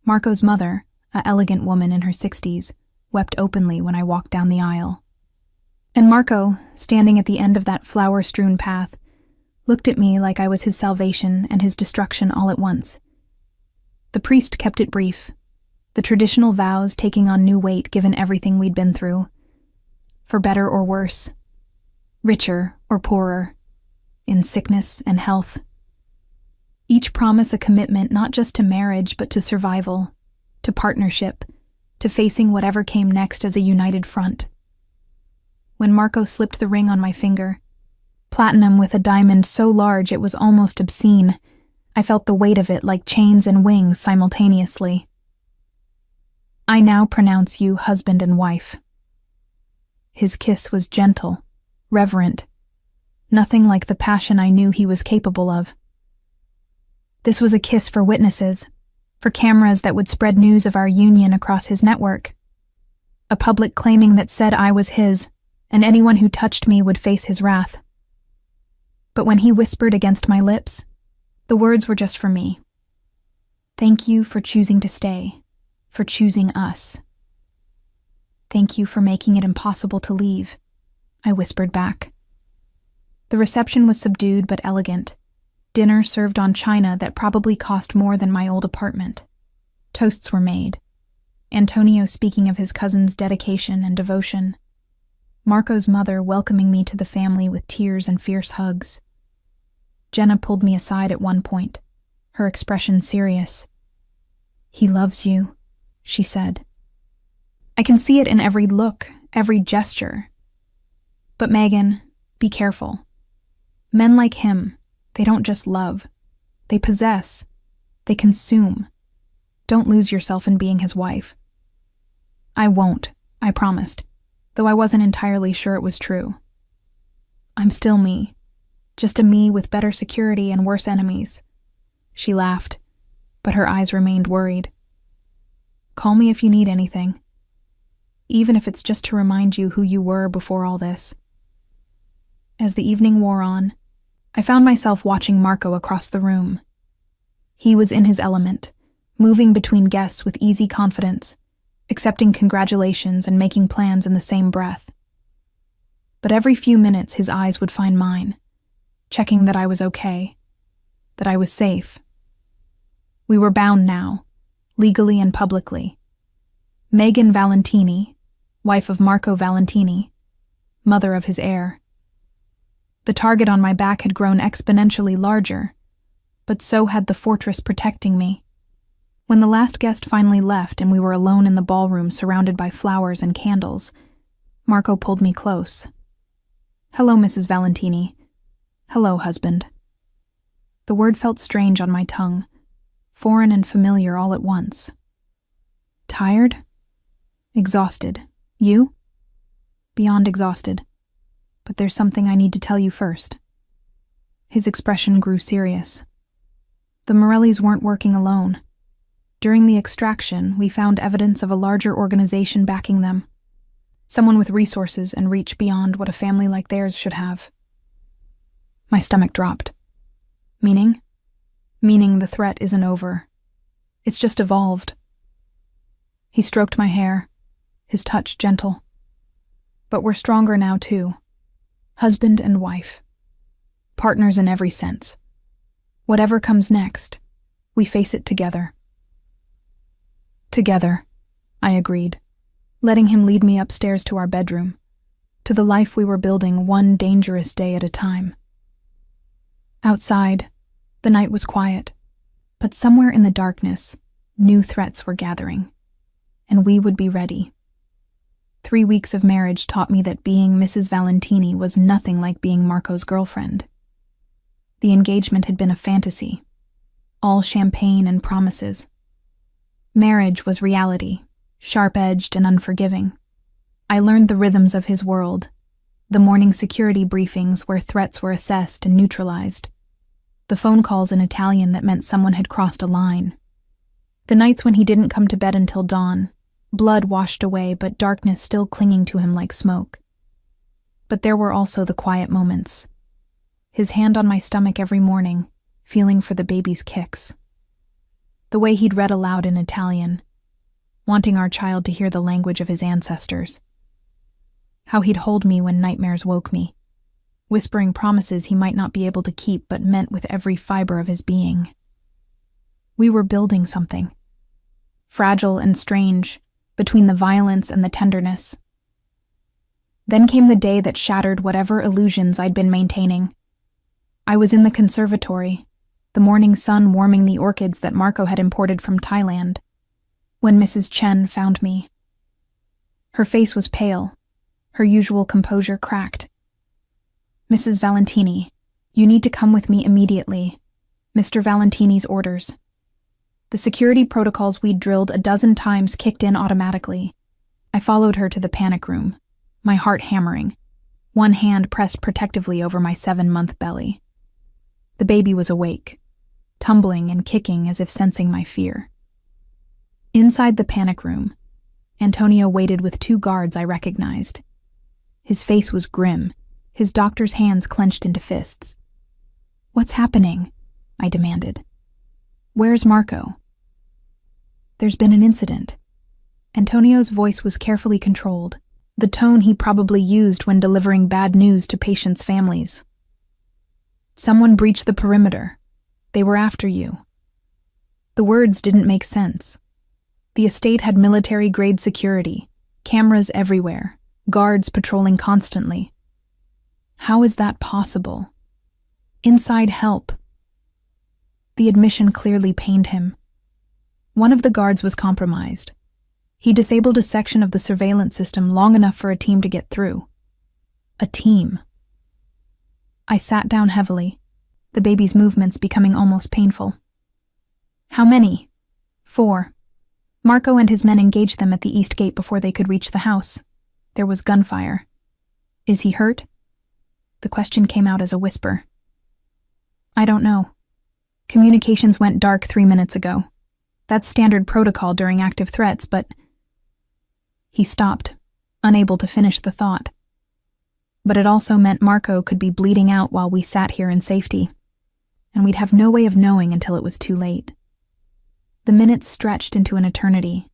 Marco's mother, an elegant woman in her 60s, wept openly when I walked down the aisle. And Marco, standing at the end of that flower-strewn path, looked at me like I was his salvation and his destruction all at once. The priest kept it brief, the traditional vows taking on new weight given everything we'd been through. For better or worse, richer or poorer, in sickness and health. Each promise a commitment not just to marriage but to survival, to partnership, to facing whatever came next as a united front. When Marco slipped the ring on my finger, platinum with a diamond so large it was almost obscene, I felt the weight of it like chains and wings simultaneously. "I now pronounce you husband and wife." His kiss was gentle, reverent, nothing like the passion I knew he was capable of. This was a kiss for witnesses, for cameras that would spread news of our union across his network. A public claiming that said I was his, and anyone who touched me would face his wrath. But when he whispered against my lips, the words were just for me. "Thank you for choosing to stay, for choosing us." "Thank you for making it impossible to leave," I whispered back. The reception was subdued but elegant. Dinner served on china that probably cost more than my old apartment. Toasts were made. Antonio speaking of his cousin's dedication and devotion. Marco's mother welcoming me to the family with tears and fierce hugs. Jenna pulled me aside at one point, her expression serious. "He loves you," she said. "I can see it in every look, every gesture. But Megan, be careful. Men like him, they don't just love. They possess. They consume. Don't lose yourself in being his wife." "I won't," I promised, though I wasn't entirely sure it was true. "I'm still me, Just a me with better security and worse enemies. She laughed, but her eyes remained worried. Call me if you need anything. Even if it's just to remind you who you were before all this. As the evening wore on, I found myself watching Marco across the room. He was in his element, moving between guests with easy confidence, accepting congratulations and making plans in the same breath. But every few minutes his eyes would find mine, checking that I was okay, that I was safe. We were bound now, legally and publicly. Megan Valentini, wife of Marco Valentini, mother of his heir. The target on my back had grown exponentially larger, but so had the fortress protecting me. When the last guest finally left and we were alone in the ballroom surrounded by flowers and candles, Marco pulled me close. Hello, Mrs. Valentini. Hello, husband. The word felt strange on my tongue, foreign and familiar all at once. Tired? Exhausted. You? Beyond exhausted. But there's something I need to tell you first. His expression grew serious. The Morellis weren't working alone. During the extraction, we found evidence of a larger organization backing them. Someone with resources and reach beyond what a family like theirs should have. My stomach dropped. Meaning? Meaning the threat isn't over. It's just evolved. He stroked my hair, his touch gentle. But we're stronger now too. Husband and wife. Partners in every sense. Whatever comes next, we face it together. Together, I agreed, letting him lead me upstairs to our bedroom, to the life we were building one dangerous day at a time. Outside, the night was quiet, but somewhere in the darkness, new threats were gathering, and we would be ready. 3 weeks of marriage taught me that being Mrs. Valentini was nothing like being Marco's girlfriend. The engagement had been a fantasy, all champagne and promises. Marriage was reality, sharp-edged and unforgiving. I learned the rhythms of his world, the morning security briefings where threats were assessed and neutralized, the phone calls in Italian that meant someone had crossed a line, the nights when he didn't come to bed until dawn, blood washed away but darkness still clinging to him like smoke. But there were also the quiet moments. His hand on my stomach every morning, feeling for the baby's kicks. The way he'd read aloud in Italian, wanting our child to hear the language of his ancestors. How he'd hold me when nightmares woke me, whispering promises he might not be able to keep but meant with every fiber of his being. We were building something. Fragile and strange, between the violence and the tenderness. Then came the day that shattered whatever illusions I'd been maintaining. I was in the conservatory, the morning sun warming the orchids that Marco had imported from Thailand, when Mrs. Chen found me. Her face was pale, her usual composure cracked. Mrs. Valentini, you need to come with me immediately. Mr. Valentini's orders. The security protocols we'd drilled a dozen times kicked in automatically. I followed her to the panic room, my heart hammering, one hand pressed protectively over my 7-month belly. The baby was awake, tumbling and kicking as if sensing my fear. Inside the panic room, Antonio waited with 2 guards I recognized. His face was grim, his doctor's hands clenched into fists. What's happening? I demanded. Where's Marco? There's been an incident. Antonio's voice was carefully controlled, the tone he probably used when delivering bad news to patients' families. Someone breached the perimeter. They were after you. The words didn't make sense. The estate had military-grade security, cameras everywhere, guards patrolling constantly. How is that possible? Inside help. The admission clearly pained him. One of the guards was compromised. He disabled a section of the surveillance system long enough for a team to get through. A team. I sat down heavily, the baby's movements becoming almost painful. How many? 4. Marco and his men engaged them at the east gate before they could reach the house. There was gunfire. Is he hurt? The question came out as a whisper. I don't know. Communications went dark 3 minutes ago. That's standard protocol during active threats, but... He stopped, unable to finish the thought. But it also meant Marco could be bleeding out while we sat here in safety, and we'd have no way of knowing until it was too late. The minutes stretched into an eternity.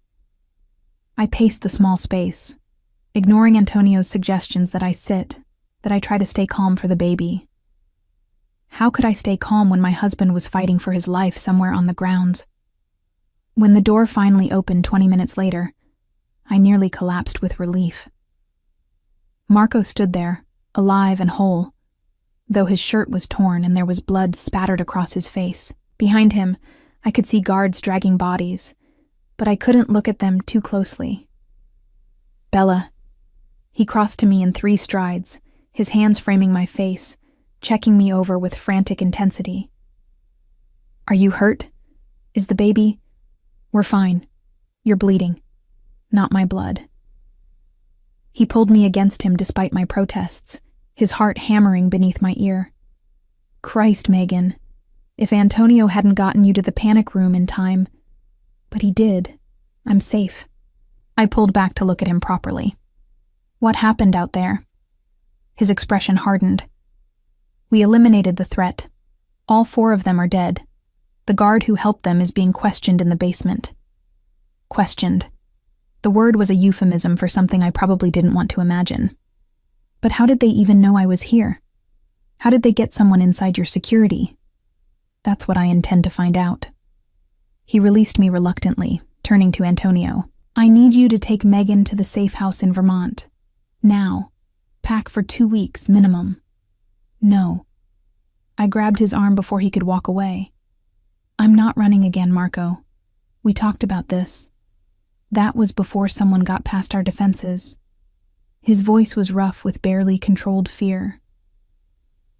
I paced the small space, ignoring Antonio's suggestions that I sit, that I try to stay calm for the baby. How could I stay calm when my husband was fighting for his life somewhere on the grounds? When the door finally opened 20 minutes later, I nearly collapsed with relief. Marco stood there, alive and whole, though his shirt was torn and there was blood spattered across his face. Behind him, I could see guards dragging bodies, but I couldn't look at them too closely. Bella. He crossed to me in 3 strides, his hands framing my face, checking me over with frantic intensity. Are you hurt? Is the baby? We're fine. You're bleeding. Not my blood. He pulled me against him despite my protests, his heart hammering beneath my ear. Christ, Megan. If Antonio hadn't gotten you to the panic room in time... But he did. I'm safe. I pulled back to look at him properly. What happened out there? His expression hardened. We eliminated the threat. All 4 of them are dead. The guard who helped them is being questioned in the basement. Questioned. The word was a euphemism for something I probably didn't want to imagine. But how did they even know I was here? How did they get someone inside your security? That's what I intend to find out. He released me reluctantly, turning to Antonio. I need you to take Megan to the safe house in Vermont. Now. Pack for 2 weeks, minimum. No. I grabbed his arm before he could walk away. I'm not running again, Marco. We talked about this. That was before someone got past our defenses. His voice was rough with barely controlled fear.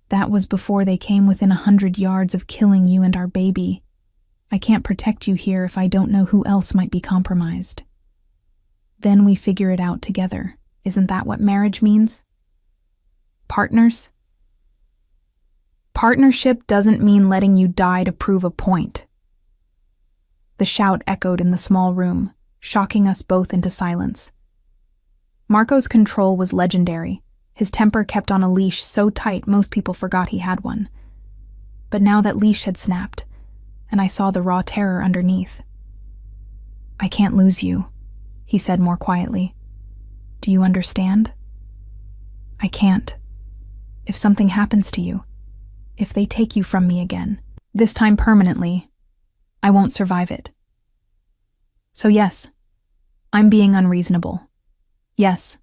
That was before they came within 100 yards of killing you and our baby. I can't protect you here if I don't know who else might be compromised. Then we figure it out together. Isn't that what marriage means? Partners? Partnership doesn't mean letting you die to prove a point. The shout echoed in the small room, shocking us both into silence. Marco's control was legendary. His temper kept on a leash so tight most people forgot he had one. But now that leash had snapped, and I saw the raw terror underneath. I can't lose you, he said more quietly. Do you understand? I can't. If something happens to you, if they take you from me again, this time permanently, I won't survive it. So yes, I'm being unreasonable. Yes,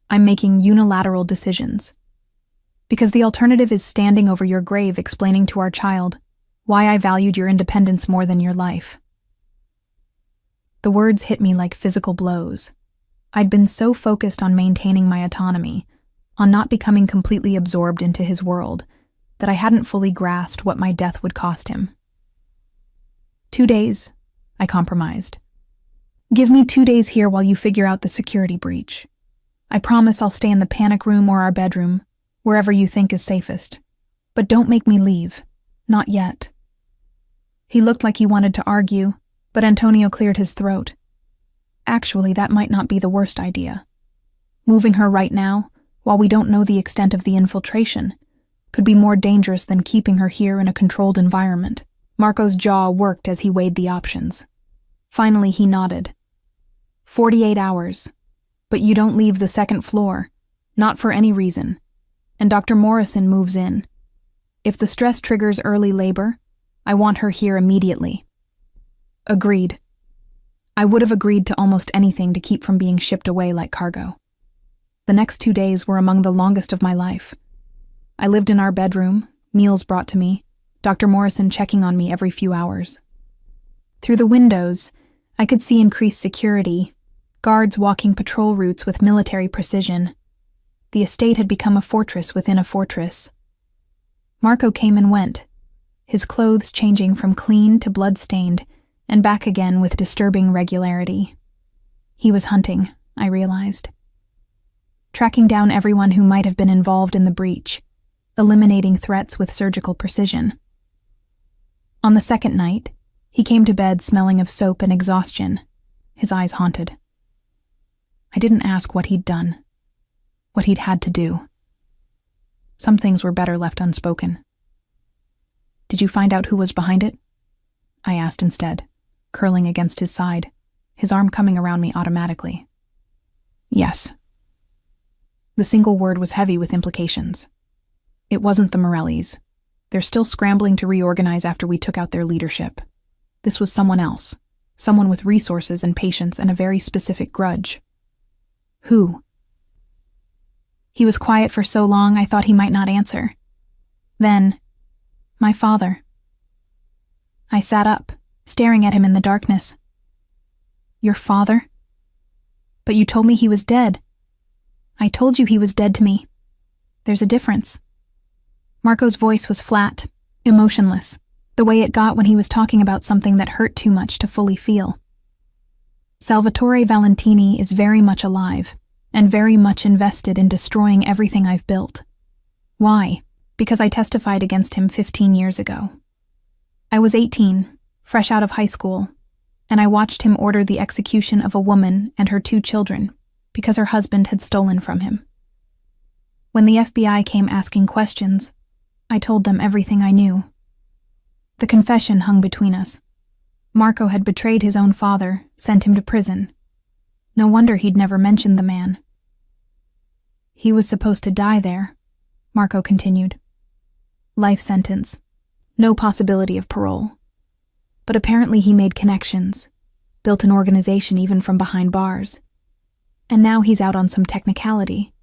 I'm making unilateral decisions. Because the alternative is standing over your grave explaining to our child why I valued your independence more than your life. The words hit me like physical blows. I'd been so focused on maintaining my autonomy, on not becoming completely absorbed into his world, that I hadn't fully grasped what my death would cost him. 2 days, I compromised. Give me 2 days here while you figure out the security breach. I promise I'll stay in the panic room or our bedroom, wherever you think is safest. But don't make me leave. Not yet. He looked like he wanted to argue, but Antonio cleared his throat. Actually, that might not be the worst idea. Moving her right now, while we don't know the extent of the infiltration, could be more dangerous than keeping her here in a controlled environment. Marco's jaw worked as he weighed the options. Finally, he nodded. 48 hours. But you don't leave the 2nd floor. Not for any reason. And Dr. Morrison moves in. If the stress triggers early labor, I want her here immediately. Agreed. I would have agreed to almost anything to keep from being shipped away like cargo. The next 2 days were among the longest of my life. I lived in our bedroom, meals brought to me, Dr. Morrison checking on me every few hours. Through the windows, I could see increased security, guards walking patrol routes with military precision. The estate had become a fortress within a fortress. Marco came and went, his clothes changing from clean to blood-stained, and back again with disturbing regularity. He was hunting, I realized. Tracking down everyone who might have been involved in the breach, eliminating threats with surgical precision. On the second night, he came to bed smelling of soap and exhaustion, his eyes haunted. I didn't ask what he'd done, what he'd had to do. Some things were better left unspoken. Did you find out who was behind it? I asked instead, curling against his side, his arm coming around me automatically. Yes. The single word was heavy with implications. It wasn't the Morellis. They're still scrambling to reorganize after we took out their leadership. This was someone else, someone with resources and patience and a very specific grudge. Who? He was quiet for so long I thought he might not answer. Then, my father. I sat up, staring at him in the darkness. Your father? But you told me he was dead. I told you he was dead to me. There's a difference. Marco's voice was flat, emotionless, the way it got when he was talking about something that hurt too much to fully feel. Salvatore Valentini is very much alive, and very much invested in destroying everything I've built. Why? Because I testified against him 15 years ago. I was 18, fresh out of high school, and I watched him order the execution of a woman and her 2 children because her husband had stolen from him. When the FBI came asking questions, I told them everything I knew. The confession hung between us. Marco had betrayed his own father, sent him to prison. No wonder he'd never mentioned the man. He was supposed to die there, Marco continued. Life sentence. No possibility of parole. But apparently he made connections, built an organization even from behind bars. And now he's out on some technicality.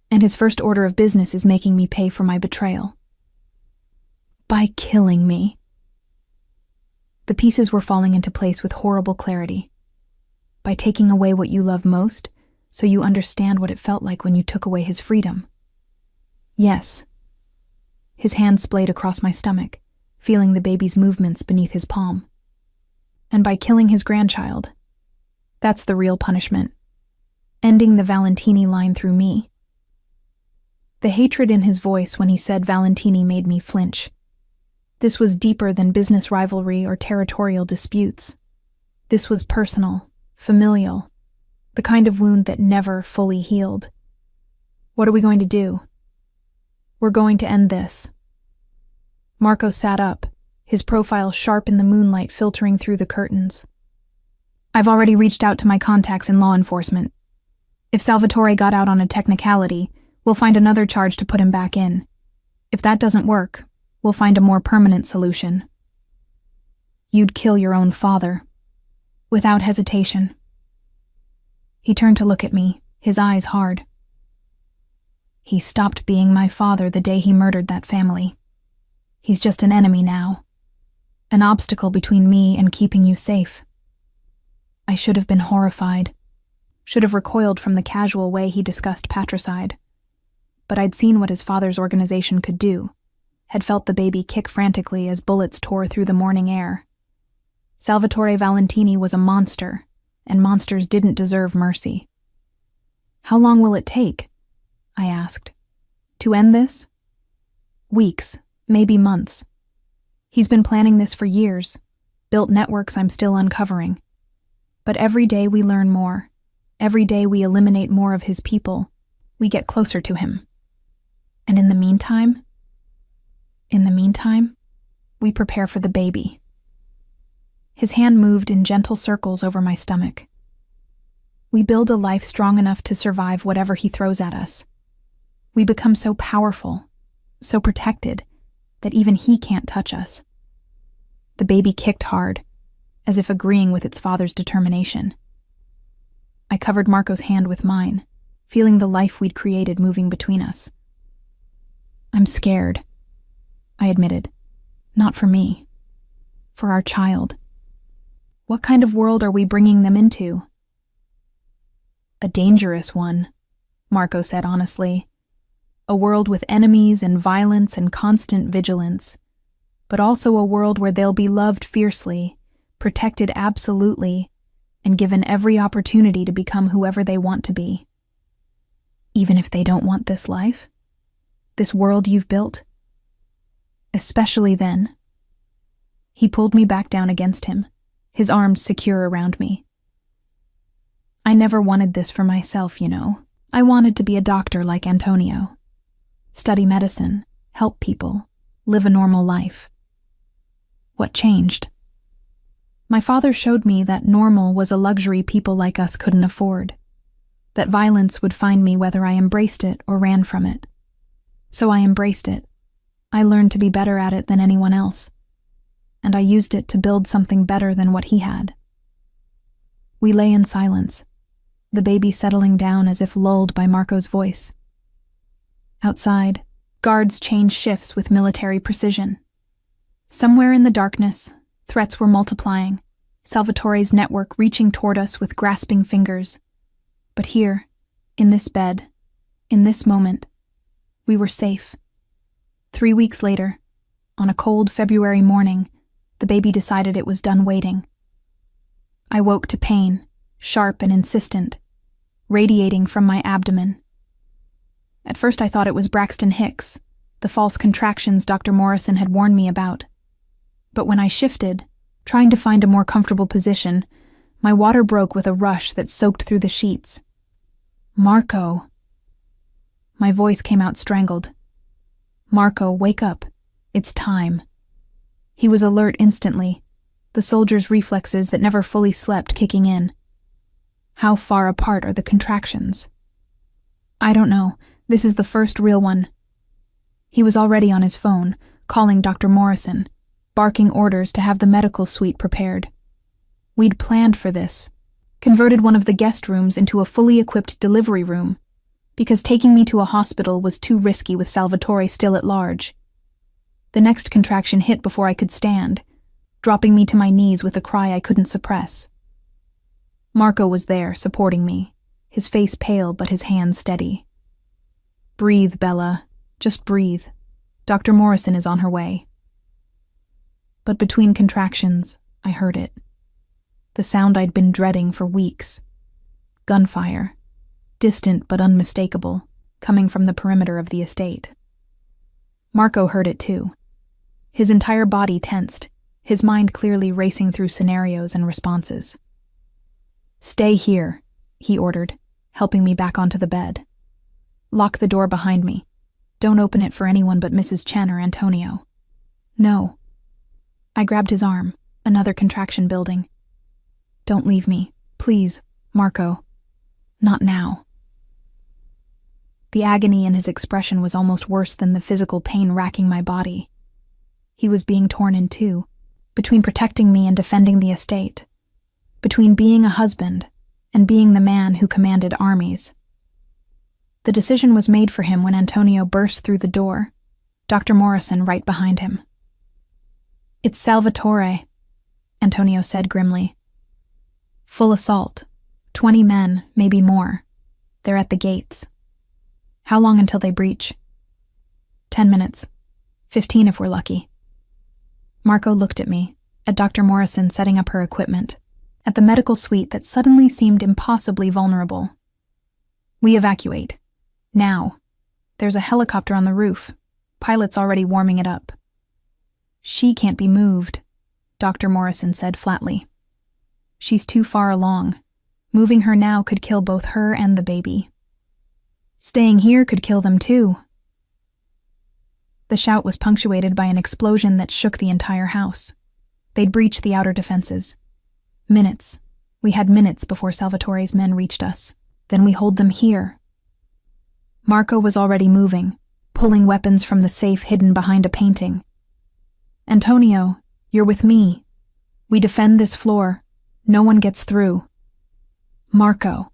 And his first order of business is making me pay for my betrayal. By killing me. The pieces were falling into place with horrible clarity. By taking away what you love most, so you understand what it felt like when you took away his freedom. Yes. His hand splayed across my stomach, feeling the baby's movements beneath his palm. And by killing his grandchild. That's the real punishment. Ending the Valentini line through me. The hatred in his voice when he said Valentini made me flinch. This was deeper than business rivalry or territorial disputes. This was personal, familial, the kind of wound that never fully healed. What are we going to do? We're going to end this. Marco sat up, his profile sharp in the moonlight filtering through the curtains. I've already reached out to my contacts in law enforcement. If Salvatore got out on a technicality, we'll find another charge to put him back in. If that doesn't work, we'll find a more permanent solution. You'd kill your own father. Without hesitation. He turned to look at me, his eyes hard. He stopped being my father the day he murdered that family. He's just an enemy now. An obstacle between me and keeping you safe. I should have been horrified. Should have recoiled from the casual way he discussed patricide. But I'd seen what his father's organization could do. Had felt the baby kick frantically as bullets tore through the morning air. Salvatore Valentini was a monster, and monsters didn't deserve mercy. How long will it take? I asked. To end this? Weeks, maybe months. He's been planning this for years, built networks I'm still uncovering. But every day we learn more. Every day we eliminate more of his people. We get closer to him. And in the meantime, we prepare for the baby. His hand moved in gentle circles over my stomach. We build a life strong enough to survive whatever he throws at us. We become so powerful, so protected, that even he can't touch us. The baby kicked hard, as if agreeing with its father's determination. I covered Marco's hand with mine, feeling the life we'd created moving between us. I'm scared, I admitted. Not for me. For our child. What kind of world are we bringing them into? A dangerous one, Marco said honestly. A world with enemies and violence and constant vigilance. But also a world where they'll be loved fiercely, protected absolutely, and given every opportunity to become whoever they want to be. Even if they don't want this life? This world you've built? Especially then. He pulled me back down against him, his arms secure around me. I never wanted this for myself, you know. I wanted to be a doctor like Antonio. Study medicine, help people, live a normal life. What changed? My father showed me that normal was a luxury people like us couldn't afford, that violence would find me whether I embraced it or ran from it. So I embraced it. I learned to be better at it than anyone else, and I used it to build something better than what he had. We lay in silence, the baby settling down as if lulled by Marco's voice. Outside, guards changed shifts with military precision. Somewhere in the darkness, threats were multiplying, Salvatore's network reaching toward us with grasping fingers. But here, in this bed, in this moment, we were safe. 3 weeks later, on a cold February morning, the baby decided it was done waiting. I woke to pain, sharp and insistent, radiating from my abdomen. At first I thought it was Braxton Hicks, the false contractions Dr. Morrison had warned me about. But when I shifted, trying to find a more comfortable position, my water broke with a rush that soaked through the sheets. Marco. My voice came out strangled. Marco, wake up. It's time. He was alert instantly, the soldier's reflexes that never fully slept kicking in. How far apart are the contractions? I don't know. This is the first real one. He was already on his phone, calling Dr. Morrison, barking orders to have the medical suite prepared. We'd planned for this, converted one of the guest rooms into a fully equipped delivery room, because taking me to a hospital was too risky with Salvatore still at large. The next contraction hit before I could stand, dropping me to my knees with a cry I couldn't suppress. Marco was there, supporting me, his face pale but his hands steady. Breathe, Bella. Just breathe. Dr. Morrison is on her way. But between contractions, I heard it. The sound I'd been dreading for weeks. Gunfire. Distant but unmistakable, coming from the perimeter of the estate. Marco heard it too. His entire body tensed, his mind clearly racing through scenarios and responses. Stay here, he ordered, helping me back onto the bed. Lock the door behind me. Don't open it for anyone but Mrs. Chen or Antonio. No. I grabbed his arm, another contraction building. Don't leave me, please, Marco. Not now. The agony in his expression was almost worse than the physical pain racking my body. He was being torn in two, between protecting me and defending the estate, between being a husband and being the man who commanded armies. The decision was made for him when Antonio burst through the door, Dr. Morrison right behind him. It's Salvatore, Antonio said grimly. Full assault. 20 men, maybe more. They're at the gates. How long until they breach? 10 minutes. 15 if we're lucky. Marco looked at me, at Dr. Morrison setting up her equipment, at the medical suite that suddenly seemed impossibly vulnerable. We evacuate. Now. There's a helicopter on the roof. Pilot's already warming it up. She can't be moved, Dr. Morrison said flatly. She's too far along. Moving her now could kill both her and the baby. Staying here could kill them too. The shout was punctuated by an explosion that shook the entire house. They'd breached the outer defenses. Minutes. We had minutes before Salvatore's men reached us. Then we hold them here. Marco was already moving, pulling weapons from the safe hidden behind a painting. Antonio, you're with me. We defend this floor. No one gets through. Marco.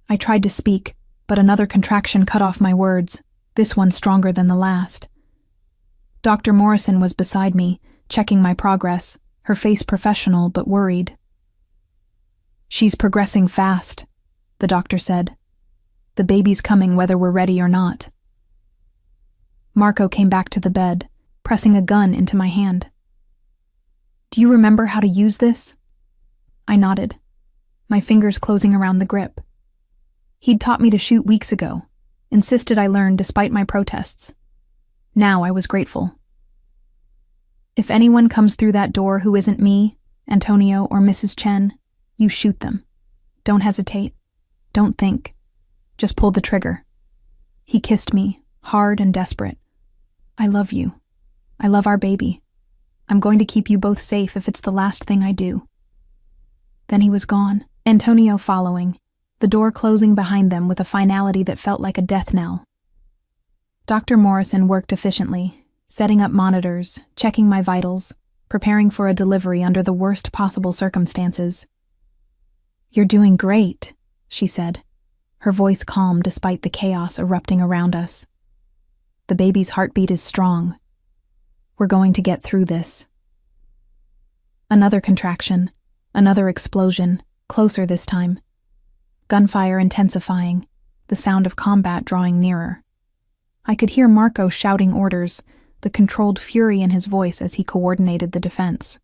I tried to speak, but another contraction cut off my words, this one stronger than the last. Dr. Morrison was beside me, checking my progress, her face professional but worried. She's progressing fast, the doctor said. The baby's coming whether we're ready or not. Marco came back to the bed, pressing a gun into my hand. Do you remember how to use this? I nodded, my fingers closing around the grip. He'd taught me to shoot weeks ago, insisted I learn despite my protests. Now I was grateful. If anyone comes through that door who isn't me, Antonio, or Mrs. Chen, you shoot them. Don't hesitate. Don't think. Just pull the trigger." He kissed me, hard and desperate. "I love you. I love our baby. I'm going to keep you both safe if it's the last thing I do." Then he was gone, Antonio following, the door closing behind them with a finality that felt like a death knell. Dr. Morrison worked efficiently, setting up monitors, checking my vitals, preparing for a delivery under the worst possible circumstances. "You're doing great," she said, her voice calm despite the chaos erupting around us. "The baby's heartbeat is strong. We're going to get through this." Another contraction, another explosion, closer this time. Gunfire intensifying, the sound of combat drawing nearer. I could hear Marco shouting orders, the controlled fury in his voice as he coordinated the defense.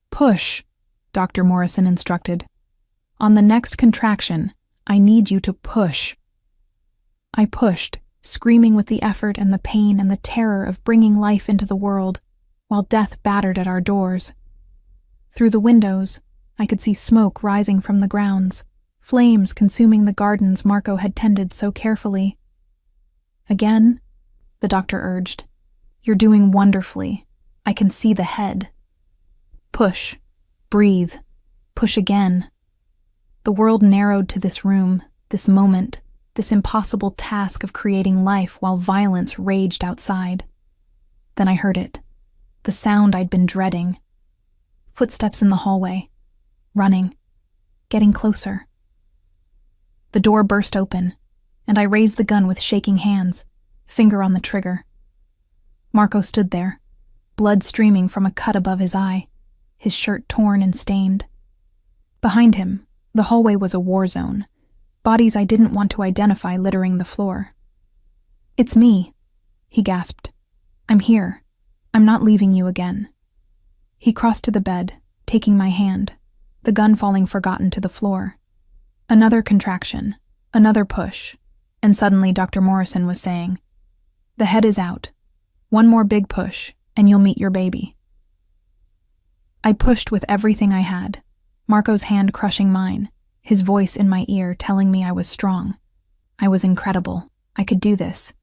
"Push," Dr. Morrison instructed. "On the next contraction, I need you to push." I pushed, screaming with the effort and the pain and the terror of bringing life into the world, while death battered at our doors. Through the windows, I could see smoke rising from the grounds, flames consuming the gardens Marco had tended so carefully. "Again?" the doctor urged. "You're doing wonderfully. I can see the head." Push. Breathe. Push again. The world narrowed to this room, this moment, this impossible task of creating life while violence raged outside. Then I heard it. The sound I'd been dreading. Footsteps in the hallway. Running. Getting closer. The door burst open, and I raised the gun with shaking hands, finger on the trigger. Marco stood there, blood streaming from a cut above his eye, his shirt torn and stained. Behind him, the hallway was a war zone, bodies I didn't want to identify littering the floor. "It's me," he gasped. "I'm here. I'm not leaving you again." He crossed to the bed, taking my hand, the gun falling forgotten to the floor. Another contraction, another push, and suddenly Dr. Morrison was saying, "The head is out. One more big push, and you'll meet your baby." I pushed with everything I had, Marco's hand crushing mine, his voice in my ear telling me I was strong. I was incredible. I could do this.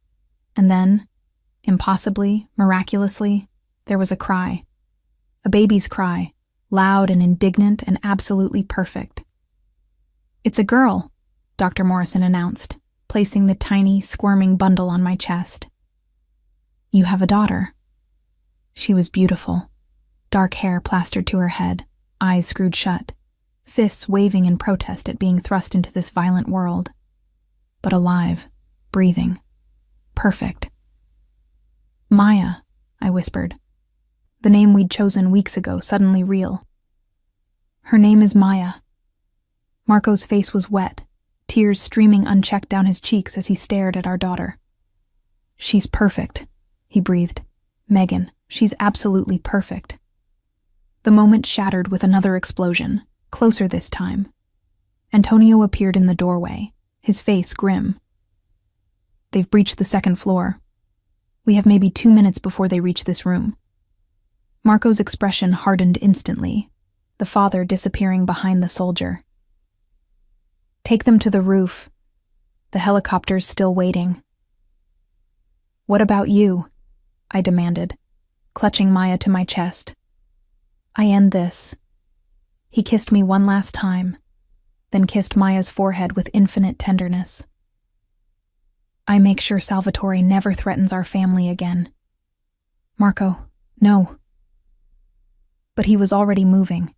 And then, impossibly, miraculously, there was a cry. A baby's cry, loud and indignant and absolutely perfect. "It's a girl," Dr. Morrison announced, placing the tiny, squirming bundle on my chest. "You have a daughter." She was beautiful. Dark hair plastered to her head, eyes screwed shut, fists waving in protest at being thrust into this violent world. But alive, breathing, perfect. "Maya," I whispered. The name we'd chosen weeks ago suddenly real. "Her name is Maya." Marco's face was wet, tears streaming unchecked down his cheeks as he stared at our daughter. "She's perfect," he breathed. "Megan, she's absolutely perfect." The moment shattered with another explosion, closer this time. Antonio appeared in the doorway, his face grim. "They've breached the second floor. We have maybe 2 minutes before they reach this room." Marco's expression hardened instantly, the father disappearing behind the soldier. "Take them to the roof. The helicopter's still waiting." "What about you?" I demanded, clutching Maya to my chest. "I end this." He kissed me one last time, then kissed Maya's forehead with infinite tenderness. "I make sure Salvatore never threatens our family again." "Marco, no." But he was already moving,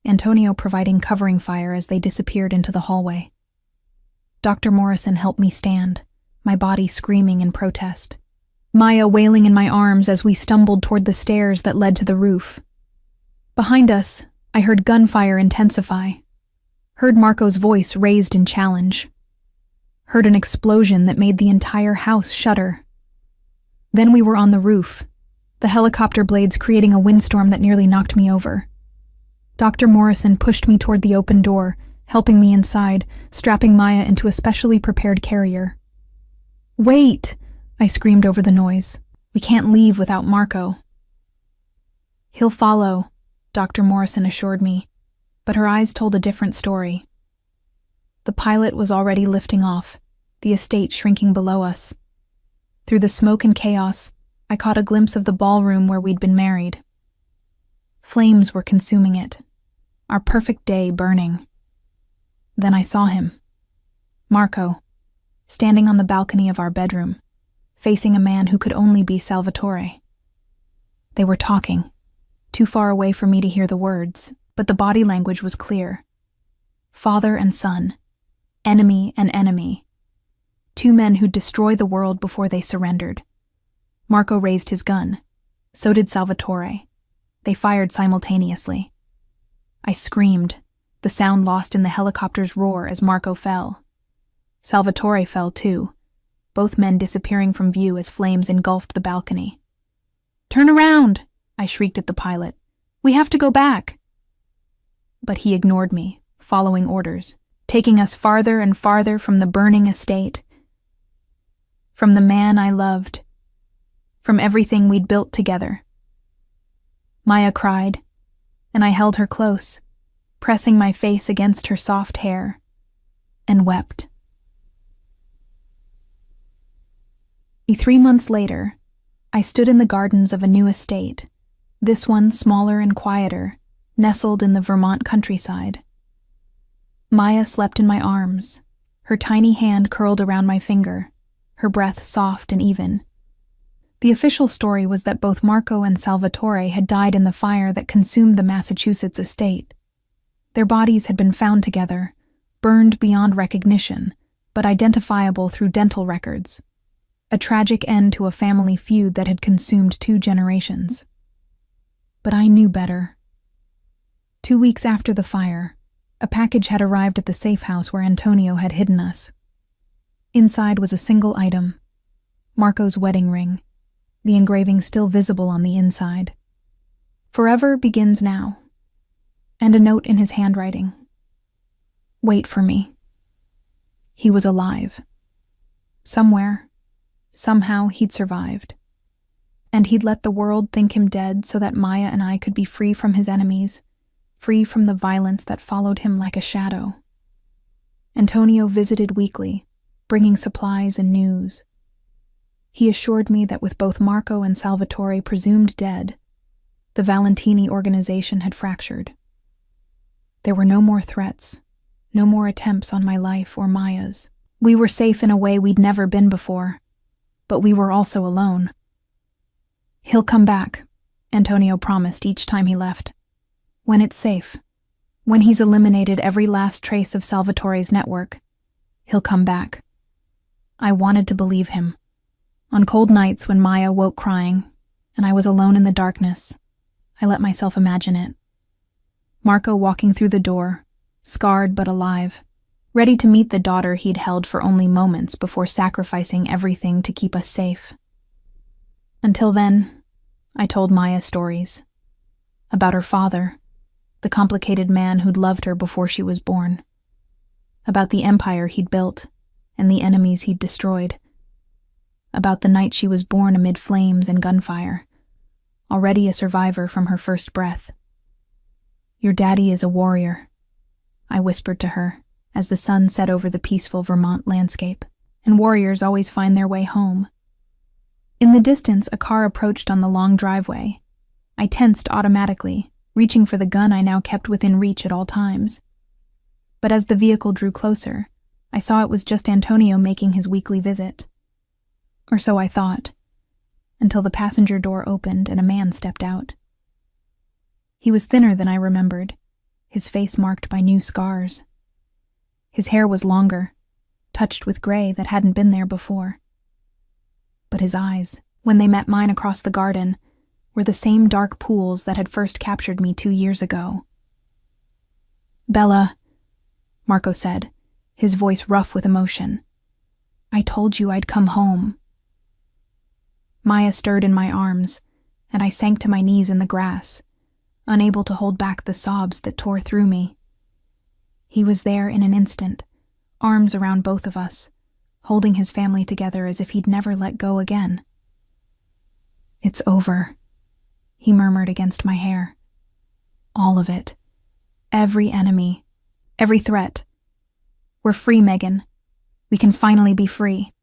Antonio providing covering fire as they disappeared into the hallway. Dr. Morrison helped me stand, my body screaming in protest. Maya wailing in my arms as we stumbled toward the stairs that led to the roof. Behind us, I heard gunfire intensify, heard Marco's voice raised in challenge, heard an explosion that made the entire house shudder. Then we were on the roof, the helicopter blades creating a windstorm that nearly knocked me over. Dr. Morrison pushed me toward the open door, helping me inside, strapping Maya into a specially prepared carrier. "Wait!" I screamed over the noise. "We can't leave without Marco." He'll follow, Dr. Morrison assured me, but her eyes told a different story. The pilot was already lifting off, the estate shrinking below us. Through the smoke and chaos, I caught a glimpse of the ballroom where we'd been married. Flames were consuming it, our perfect day burning. Then I saw him, Marco, standing on the balcony of our bedroom, facing a man who could only be Salvatore. They were talking, too far away for me to hear the words, but the body language was clear. Father and son, enemy and enemy. Two men who'd destroy the world before they surrendered. Marco raised his gun. So did Salvatore. They fired simultaneously. I screamed, the sound lost in the helicopter's roar as Marco fell. Salvatore fell too, both men disappearing from view as flames engulfed the balcony. "Turn around!" I shrieked at the pilot. "We have to go back!" But he ignored me, following orders, taking us farther and farther from the burning estate, from the man I loved, from everything we'd built together. Maya cried, and I held her close, pressing my face against her soft hair, and wept. 3 months later, I stood in the gardens of a new estate, this one smaller and quieter, nestled in the Vermont countryside. Maya slept in my arms, her tiny hand curled around my finger, her breath soft and even. The official story was that both Marco and Salvatore had died in the fire that consumed the Massachusetts estate. Their bodies had been found together, burned beyond recognition, but identifiable through dental records. A tragic end to a family feud that had consumed 2 generations. But I knew better. 2 weeks after the fire, a package had arrived at the safe house where Antonio had hidden us. Inside was a single item, Marco's wedding ring, the engraving still visible on the inside. "Forever begins now," and a note in his handwriting. "Wait for me." He was alive. Somewhere, somehow he'd survived. And he'd let the world think him dead so that Maya and I could be free from his enemies, free from the violence that followed him like a shadow. Antonio visited weekly, bringing supplies and news. He assured me that with both Marco and Salvatore presumed dead, the Valentini organization had fractured. There were no more threats, no more attempts on my life or Maya's. We were safe in a way we'd never been before, but we were also alone. "He'll come back," Antonio promised each time he left. "When it's safe, when he's eliminated every last trace of Salvatore's network, he'll come back." I wanted to believe him. On cold nights when Maya woke crying, and I was alone in the darkness, I let myself imagine it. Marco walking through the door, scarred but alive, ready to meet the daughter he'd held for only moments before sacrificing everything to keep us safe. Until then, I told Maya stories. About her father, the complicated man who'd loved her before she was born. About the empire he'd built, and the enemies he'd destroyed. About the night she was born amid flames and gunfire, already a survivor from her first breath. "Your daddy is a warrior," I whispered to her as the sun set over the peaceful Vermont landscape, and warriors always find their way home. In the distance, a car approached on the long driveway. I tensed automatically, reaching for the gun I now kept within reach at all times. But as the vehicle drew closer, I saw it was just Antonio making his weekly visit. Or so I thought, until the passenger door opened and a man stepped out. He was thinner than I remembered, his face marked by new scars. His hair was longer, touched with gray that hadn't been there before. But his eyes, when they met mine across the garden, were the same dark pools that had first captured me 2 years ago. "Bella," Marco said, his voice rough with emotion. "I told you I'd come home." Maya stirred in my arms, and I sank to my knees in the grass, unable to hold back the sobs that tore through me. He was there in an instant, arms around both of us, holding his family together as if he'd never let go again. "It's over," he murmured against my hair. All of it. Every enemy. Every threat. We're free, Megan. We can finally be free.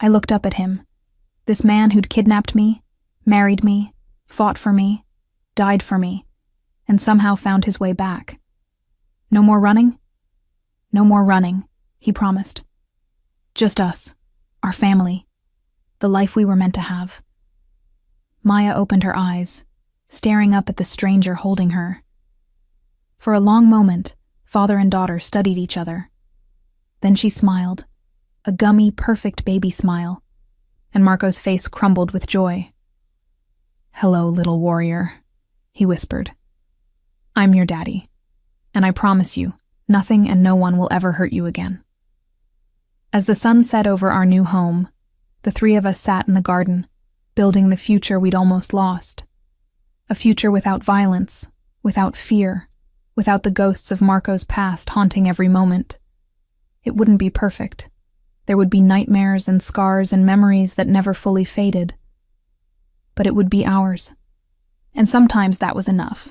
I looked up at him. This man who'd kidnapped me, married me, fought for me, died for me, and somehow found his way back. No more running? No more running, he promised. Just us, our family, the life we were meant to have. Maya opened her eyes, staring up at the stranger holding her. For a long moment, father and daughter studied each other. Then she smiled, a gummy, perfect baby smile, and Marco's face crumbled with joy. "Hello, little warrior," he whispered. "I'm your daddy, and I promise you, nothing and no one will ever hurt you again." As the sun set over our new home, the three of us sat in the garden, building the future we'd almost lost. A future without violence, without fear, without the ghosts of Marco's past haunting every moment. It wouldn't be perfect. There would be nightmares and scars and memories that never fully faded. But it would be ours. And sometimes that was enough.